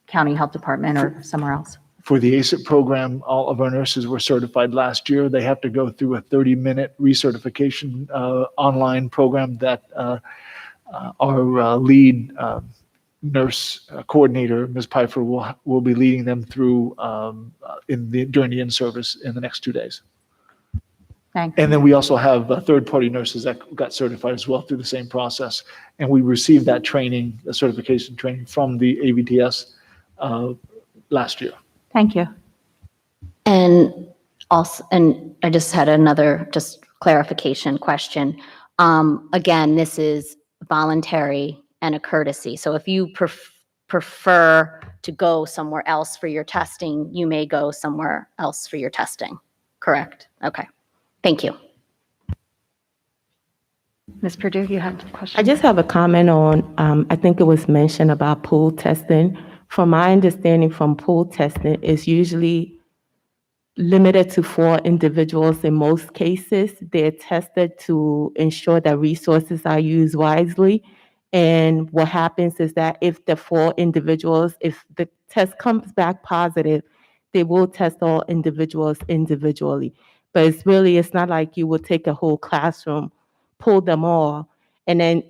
county health department or somewhere else? For the ACIT program, all of our nurses were certified last year. They have to go through a 30-minute recertification online program that our lead nurse coordinator, Ms. Pfeiffer, will be leading them through during the in-service in the next 2 days. Thank And you. then we also have third-party nurses that got certified as well through the same process. And we received that training, the certification training from the ABTS last year. Thank you. And also, and I just had another just clarification question. Again, this is voluntary and a courtesy. So if you prefer to go somewhere else for your testing, you may go somewhere else for your testing. Correct? Okay. Thank you. Ms. Purdue, you had a question? I just have a comment on, I think it was mentioned about pool testing. From my understanding from pool testing, it's usually limited to 4 individuals in most cases. They're tested to ensure that resources are used wisely. And what happens is that if the 4 individuals, if the test comes back positive, they will test all individuals individually. But it's not like you will take a whole classroom, pull them all, and then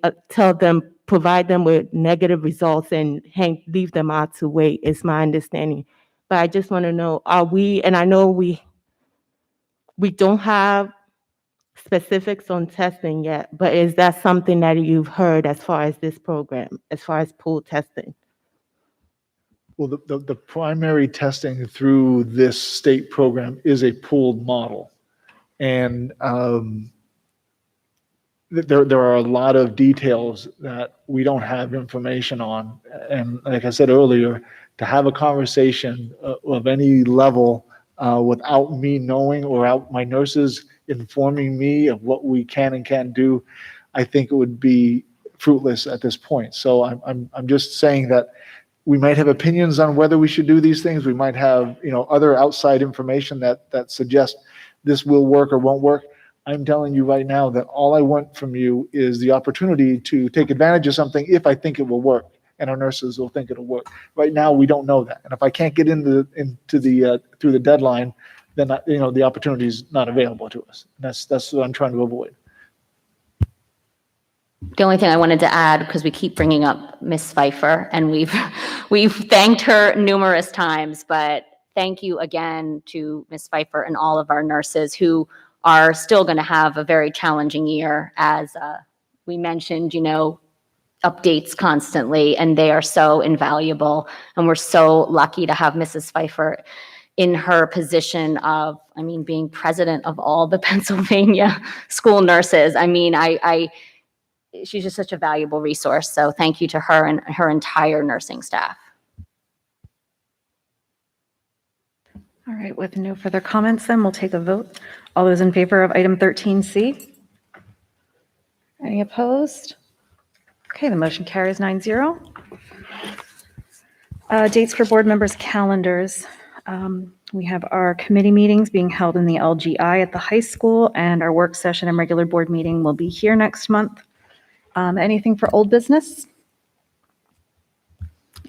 provide them with negative results and leave them out to wait, is my understanding. But I just want to know, and I know we don't have specifics on testing yet, but is that something that you've heard as far as this program, as far as pool testing? Well, the primary testing through this state program is a pooled model. And there are a lot of details that we don't have information on. And like I said earlier, to have a conversation of any level without me knowing or without my nurses informing me of what we can and can't do, I think it would be fruitless at this point. So I'm just saying that we might have opinions on whether we should do these things. We might have, other outside information that suggests this will work or won't work. I'm telling you right now that all I want from you is the opportunity to take advantage of something if I think it will work, and our nurses will think it'll work. Right now, we don't know that, and if I can't get into the through the deadline, then the opportunity is not available to us. And that's what I'm trying to avoid. The only thing I wanted to add, because we keep bringing up Miss Pfeiffer, and we've thanked her numerous times, but thank you again to Miss Pfeiffer and all of our nurses who are still going to have a very challenging year, as we mentioned, updates constantly, and they are so invaluable. And we're so lucky to have Mrs. Pfeiffer in her position of, being president of all the Pennsylvania school nurses. She's just such a valuable resource. So thank you to her and her entire nursing staff. All right, with no further comments, then we'll take a vote. All those in favor of item 13C? Any opposed? Okay, the motion carries 9-0. Dates for board members' calendars. We have our committee meetings being held in the LGI at the high school, and our work session and regular board meeting will be here next month. Anything for old business?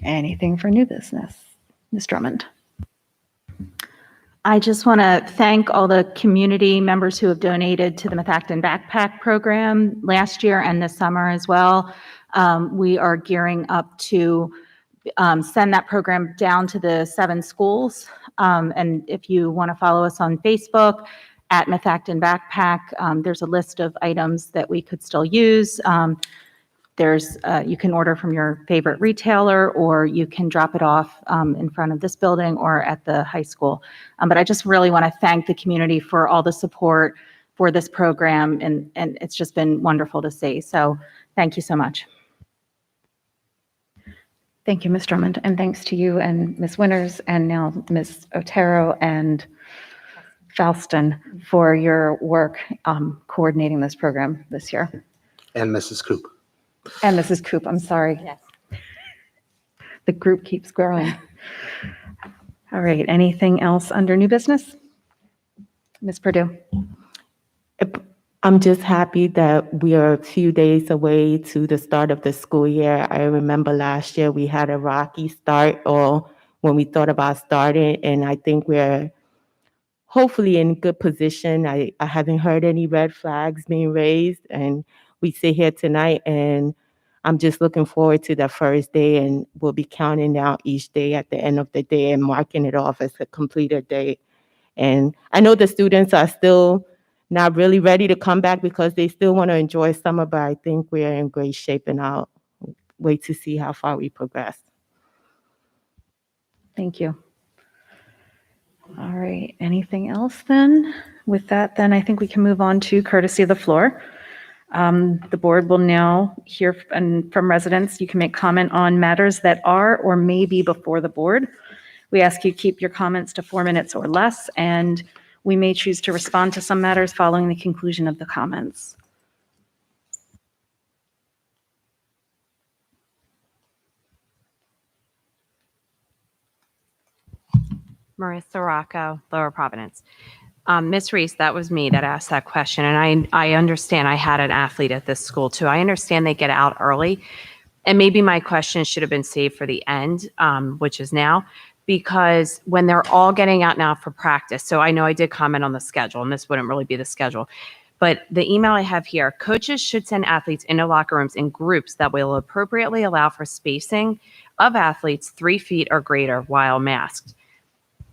Anything for new business? Ms. Drummond. I just want to thank all the community members who have donated to the Methacton Backpack Program last year and this summer as well. We are gearing up to send that program down to the 7 schools. And if you want to follow us on Facebook at Methacton Backpack, there's a list of items that we could still use. You can order from your favorite retailer, or you can drop it off in front of this building or at the high school. But I just really want to thank the community for all the support for this program, and it's just been wonderful to see. So thank you so much. Thank you, Ms. Drummond, and thanks to you and Ms. Winters and now Ms. Otero and Falston for your work coordinating this program this year. And Mrs. Coop. And Mrs. Coop, I'm sorry. Yes. The group keeps growing. All right, anything else under new business? Ms. Purdue. I'm just happy that we are a few days away to the start of the school year. I remember last year we had a rocky start, or when we thought about starting, and I think we're hopefully in good position. I haven't heard any red flags being raised, and we sit here tonight, and I'm just looking forward to the first day, and we'll be counting down each day at the end of the day and marking it off as a completed day. And I know the students are still not really ready to come back because they still want to enjoy summer, but I think we're in great shape and I'll wait to see how far we progress. Thank you. All right, anything else then? With that, then I think we can move on to courtesy of the floor. The board will now hear from residents. You can make comment on matters that are or may be before the board. We ask you keep your comments to 4 minutes or less, and we may choose to respond to some matters following the conclusion of the comments. Marissa Rocco, Lower Providence. Ms. Reese, that was me that asked that question. And I understand I had an athlete at this school too. I understand they get out early. And maybe my question should have been saved for the end, which is now, because when they're all getting out now for practice, so I know I did comment on the schedule, and this wouldn't really be the schedule, but the email I have here, coaches should send athletes into locker rooms in groups that will appropriately allow for spacing of athletes 3 feet or greater while masked.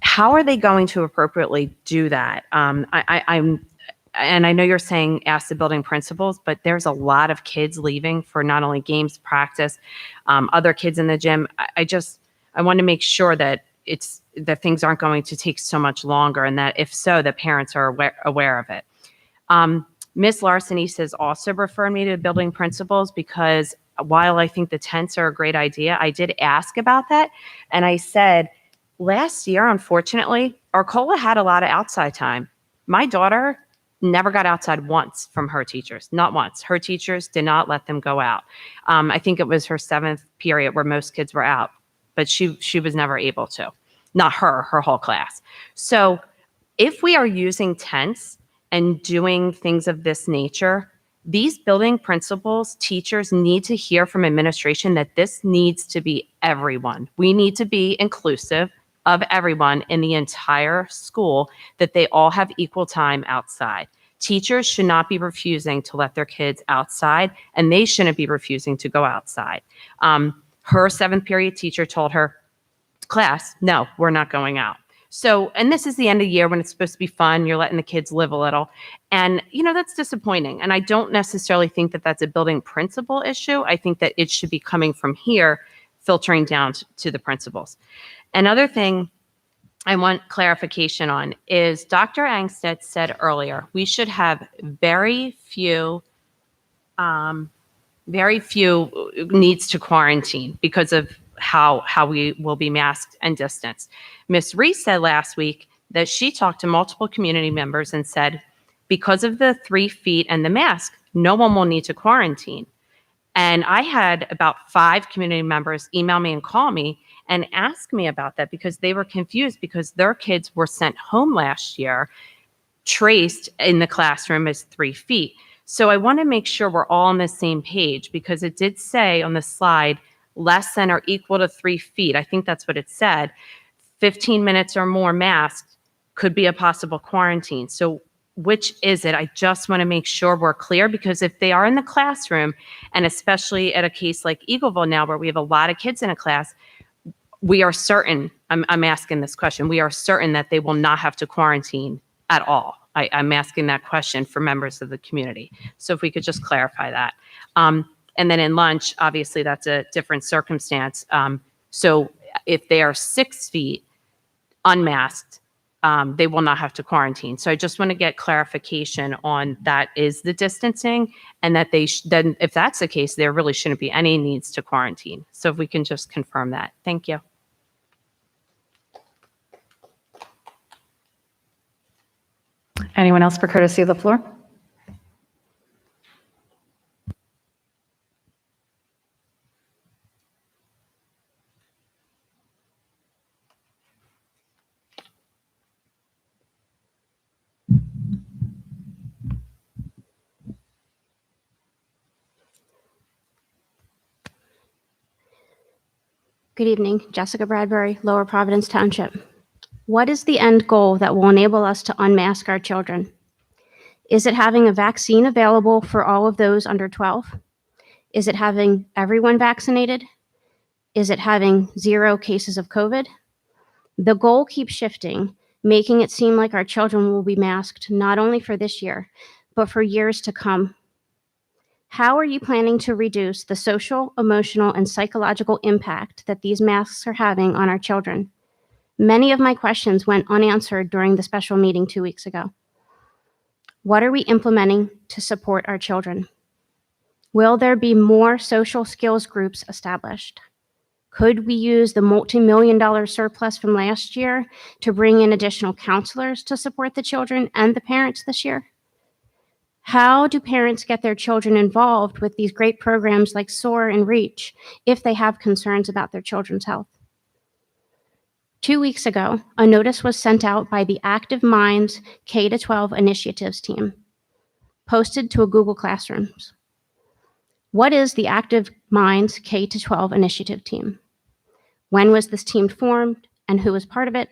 How are they going to appropriately do that? And I know you're saying ask the building principals, but there's a lot of kids leaving for not only games, practice, other kids in the gym. I want to make sure that that things aren't going to take so much longer, and that if so, the parents are aware of it. Ms. Larson says also refer me to building principals, because while I think the tents are a great idea, I did ask about that, and I said, last year, unfortunately, our COLA had a lot of outside time. My daughter never got outside once from her teachers, not once. Her teachers did not let them go out. I think it was her 7th period where most kids were out, but she was never able to. Not her whole class. So if we are using tents and doing things of this nature, these building principals, teachers need to hear from administration that this needs to be everyone. We need to be inclusive of everyone in the entire school, that they all have equal time outside. Teachers should not be refusing to let their kids outside, and they shouldn't be refusing to go outside. Her 7th period teacher told her class, no, we're not going out. So, and this is the end of the year when it's supposed to be fun. You're letting the kids live a little. And, that's disappointing. And I don't necessarily think that that's a building principal issue. I think that it should be coming from here, filtering down to the principals. Another thing I want clarification on is Dr. Angstead said earlier, we should have very few needs to quarantine because of how we will be masked and distanced. Ms. Reese said last week that she talked to multiple community members and said, because of the 3 feet and the mask, no one will need to quarantine. And I had about 5 community members email me and call me and ask me about that, because they were confused because their kids were sent home last year, traced in the classroom as 3 feet. So I want to make sure we're all on the same page, because it did say on the slide, less than or equal to 3 feet. I think that's what it said. 15 minutes or more masked could be a possible quarantine. So which is it? I just want to make sure we're clear, because if they are in the classroom, and especially at a case like Eagleville now, where we have a lot of kids in a class, we are certain, I'm asking this question, we are certain that they will not have to quarantine at all. I'm asking that question for members of the community. So if we could just clarify that. And then in lunch, obviously that's a different circumstance. So if they are 6 feet unmasked, they will not have to quarantine. So I just want to get clarification on that is the distancing, and that then if that's the case, there really shouldn't be any needs to quarantine. So if we can just confirm that. Thank you. Anyone else for courtesy of the floor? Good evening, Jessica Bradbury, Lower Providence Township. What is the end goal that will enable us to unmask our children? Is it having a vaccine available for all of those under 12? Is it having everyone vaccinated? Is it having 0 cases of COVID? The goal keeps shifting, making it seem like our children will be masked not only for this year, but for years to come. How are you planning to reduce the social, emotional, and psychological impact that these masks are having on our children? Many of my questions went unanswered during the special meeting 2 weeks ago. What are we implementing to support our children? Will there be more social skills groups established? Could we use the multi-million-dollar surplus from last year to bring in additional counselors to support the children and the parents this year? How do parents get their children involved with these great programs like SOAR and REACH if they have concerns about their children's health? 2 weeks ago, a notice was sent out by the Active Minds K-12 Initiatives team, posted to a Google Classrooms. What is the Active Minds K-12 Initiative team? When was this team formed and who is part of it?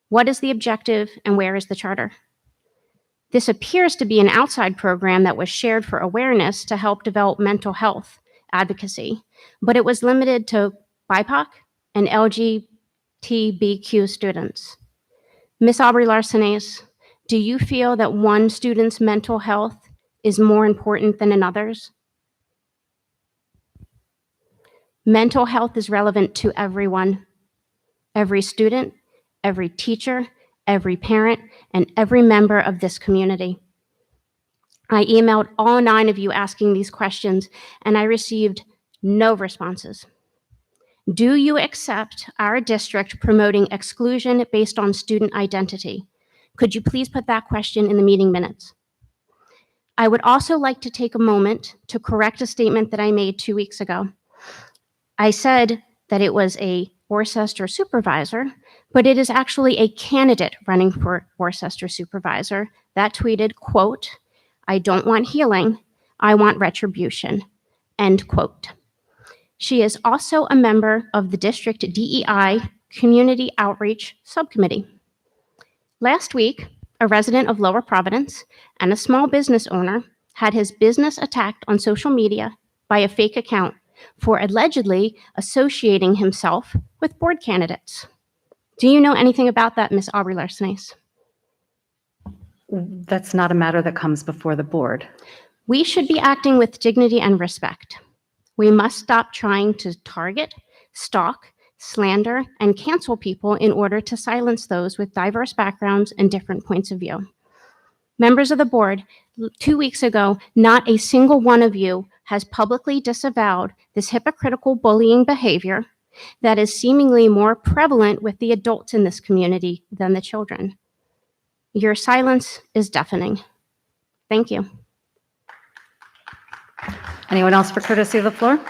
What is the objective and where is the charter? This appears to be an outside program that was shared for awareness to help develop mental health advocacy, but it was limited to BIPOC and LGBTQ students. Ms. Aubrey Larsenes, do you feel that one student's mental health is more important than another's? Mental health is relevant to everyone, every student, every teacher, every parent, and every member of this community. I emailed all 9 of you asking these questions, and I received no responses. Do you accept our district promoting exclusion based on student identity? Could you please put that question in the meeting minutes? I would also like to take a moment to correct a statement that I made 2 weeks ago. I said that it was a Worcester supervisor, but it is actually a candidate running for Worcester supervisor that tweeted, quote, "I don't want healing, I want retribution," end quote. She is also a member of the district DEI Community Outreach Subcommittee. Last week, a resident of Lower Providence and a small business owner had his business attacked on social media by a fake account for allegedly associating himself with board candidates. Do you know anything about that, Ms. Aubrey Larsenes? That's not a matter that comes before the board. We should be acting with dignity and respect. We must stop trying to target, stalk, slander, and cancel people in order to silence those with diverse backgrounds and different points of view. Members of the board, 2 weeks ago, not a single one of you has publicly disavowed this hypocritical bullying behavior that is seemingly more prevalent with the adults in this community than the children. Your silence is deafening. Thank you. Anyone else for courtesy of the floor?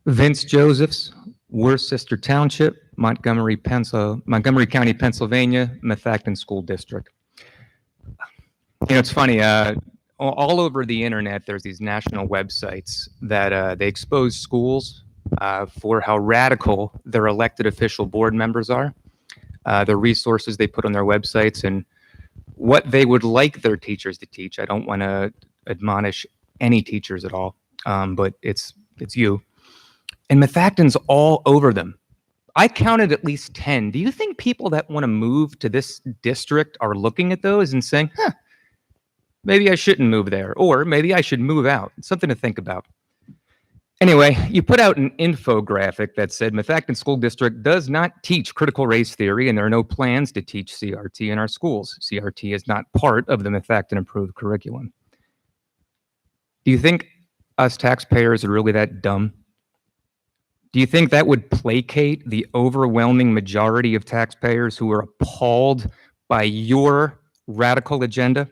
Vince Josephs, Worcester Township, Montgomery County, Pennsylvania, Methacton School District. You know, it's funny, all over the internet, there's these national websites that they expose schools for how radical their elected official board members are, the resources they put on their websites, and what they would like their teachers to teach. I don't want to admonish any teachers at all, but it's you. And Methacton's all over them. I counted at least 10. Do you think people that want to move to this district are looking at those and saying, maybe I shouldn't move there, or maybe I should move out? It's something to think about. Anyway, you put out an infographic that said Methacton School District does not teach critical race theory, and there are no plans to teach CRT in our schools. CRT is not part of the Methacton approved curriculum. Do you think us taxpayers are really that dumb? Do you think that would placate the overwhelming majority of taxpayers who are appalled by your radical agenda?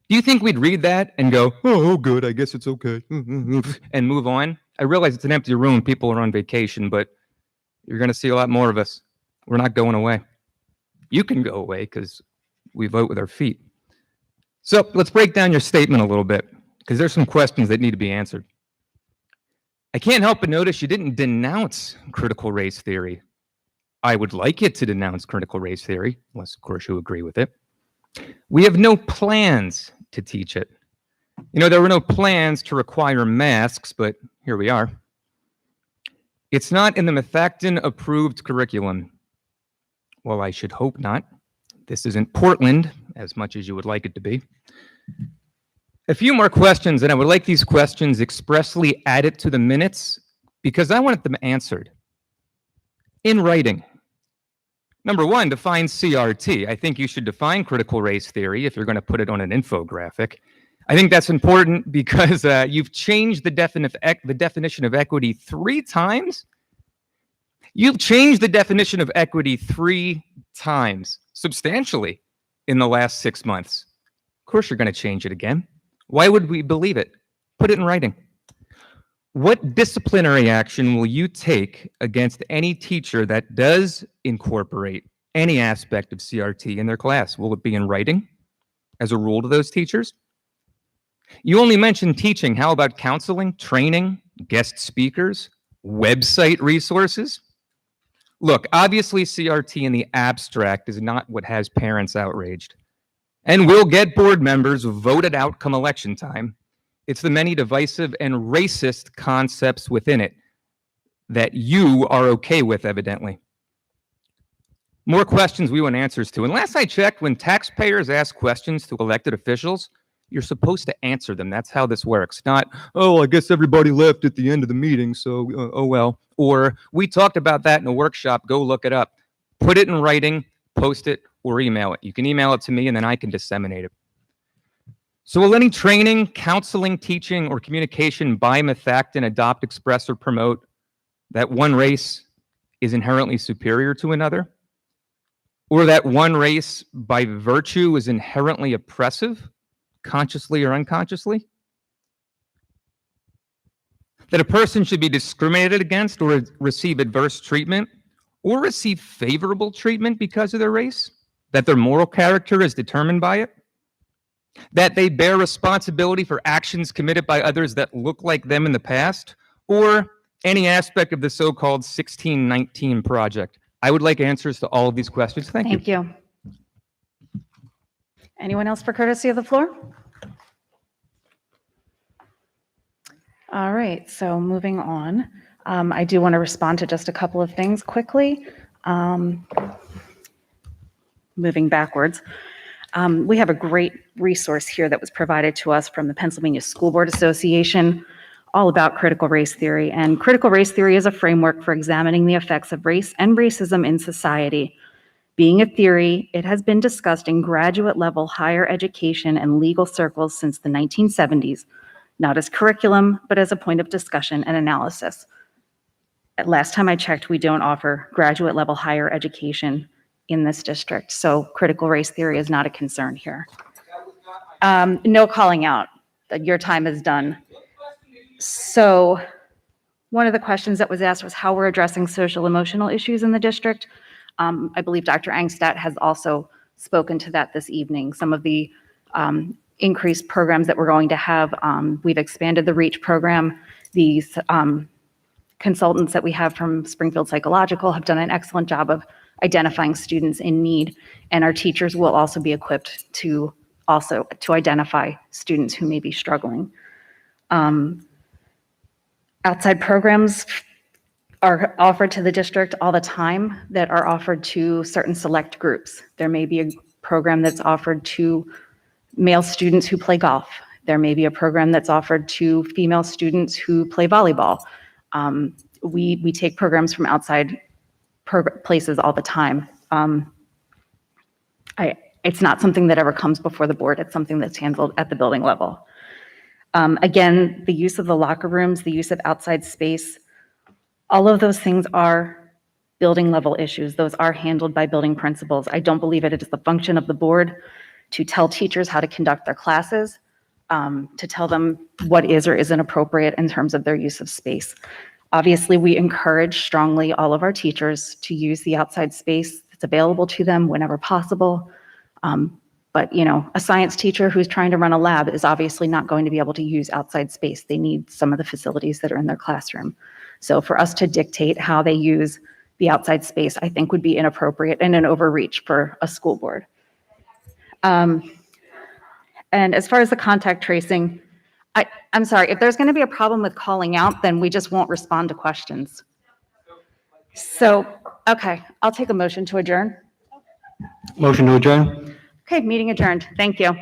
Do you think we'd read that and go, oh, good, I guess it's okay, and move on? I realize it's an empty room, people are on vacation, but you're going to see a lot more of us. We're not going away. You can go away because we vote with our feet. So let's break down your statement a little bit, because there's some questions that need to be answered. I can't help but notice you didn't denounce critical race theory. I would like you to denounce critical race theory, unless of course you agree with it. We have no plans to teach it. You know, there were no plans to require masks, but here we are. It's not in the Methacton approved curriculum. Well, I should hope not. This isn't Portland, as much as you would like it to be. A few more questions, and I would like these questions expressly added to the minutes because I want them answered in writing. Number one, define CRT. I think you should define critical race theory if you're going to put it on an infographic. I think that's important because you've changed the definition of equity 3 times. You've changed the definition of equity 3 times, substantially, in the last 6 months. Of course, you're going to change it again. Why would we believe it? Put it in writing. What disciplinary action will you take against any teacher that does incorporate any aspect of CRT in their class? Will it be in writing as a rule to those teachers? You only mentioned teaching. How about counseling, training, guest speakers, website resources? Look, obviously CRT in the abstract is not what has parents outraged and will get board members voted out come election time. It's the many divisive and racist concepts within it that you are okay with, evidently. More questions we want answers to. And last I checked, when taxpayers ask questions to elected officials, you're supposed to answer them. That's how this works. Not, oh, I guess everybody left at the end of the meeting, so oh well. Or we talked about that in a workshop, go look it up. Put it in writing, post it, or email it. You can email it to me and then I can disseminate it. So will any training, counseling, teaching, or communication by Methacton adopt, express, or promote that one race is inherently superior to another? Or that one race by virtue is inherently oppressive, consciously or unconsciously? That a person should be discriminated against or receive adverse treatment or receive favorable treatment because of their race? That their moral character is determined by it? That they bear responsibility for actions committed by others that look like them in the past? Or any aspect of the so-called 1619 project? I would like answers to all of these questions. Thank you. Thank you. Anyone else for courtesy of the floor? All right, so moving on. I do want to respond to just a couple of things quickly. Moving backwards. We have a great resource here that was provided to us from the Pennsylvania School Board Association, all about critical race theory. And critical race theory is a framework for examining the effects of race and racism in society. Being a theory, it has been discussed in graduate level higher education and legal circles since the 1970s, not as curriculum, but as a point of discussion and analysis. Last time I checked, we don't offer graduate level higher education in this district, so critical race theory is not a concern here. No calling out. Your time is done. So one of the questions that was asked was how we're addressing social emotional issues in the district. I believe Dr. Angstadt has also spoken to that this evening. Some of the increased programs that we're going to have, we've expanded the REACH program. These consultants that we have from Springfield Psychological have done an excellent job of identifying students in need, and our teachers will also be equipped to identify students who may be struggling. Outside programs are offered to the district all the time that are offered to certain select groups. There may be a program that's offered to male students who play golf. There may be a program that's offered to female students who play volleyball. We take programs from outside places all the time. It's not something that ever comes before the board. It's something that's handled at the building level. Again, the use of the locker rooms, the use of outside space, all of those things are building level issues. Those are handled by building principals. I don't believe it is the function of the board to tell teachers how to conduct their classes, to tell them what is or isn't appropriate in terms of their use of space. Obviously, we encourage strongly all of our teachers to use the outside space it's available to them whenever possible. But, you know, a science teacher who's trying to run a lab is obviously not going to be able to use outside space. They need some of the facilities that are in their classroom. So for us to dictate how they use the outside space, I think would be inappropriate and an overreach for a school board. And as far as the contact tracing, I'm sorry, if there's going to be a problem with calling out, then we just won't respond to questions. So, okay, I'll take a motion to adjourn. Motion to adjourn? Okay, meeting adjourned. Thank you.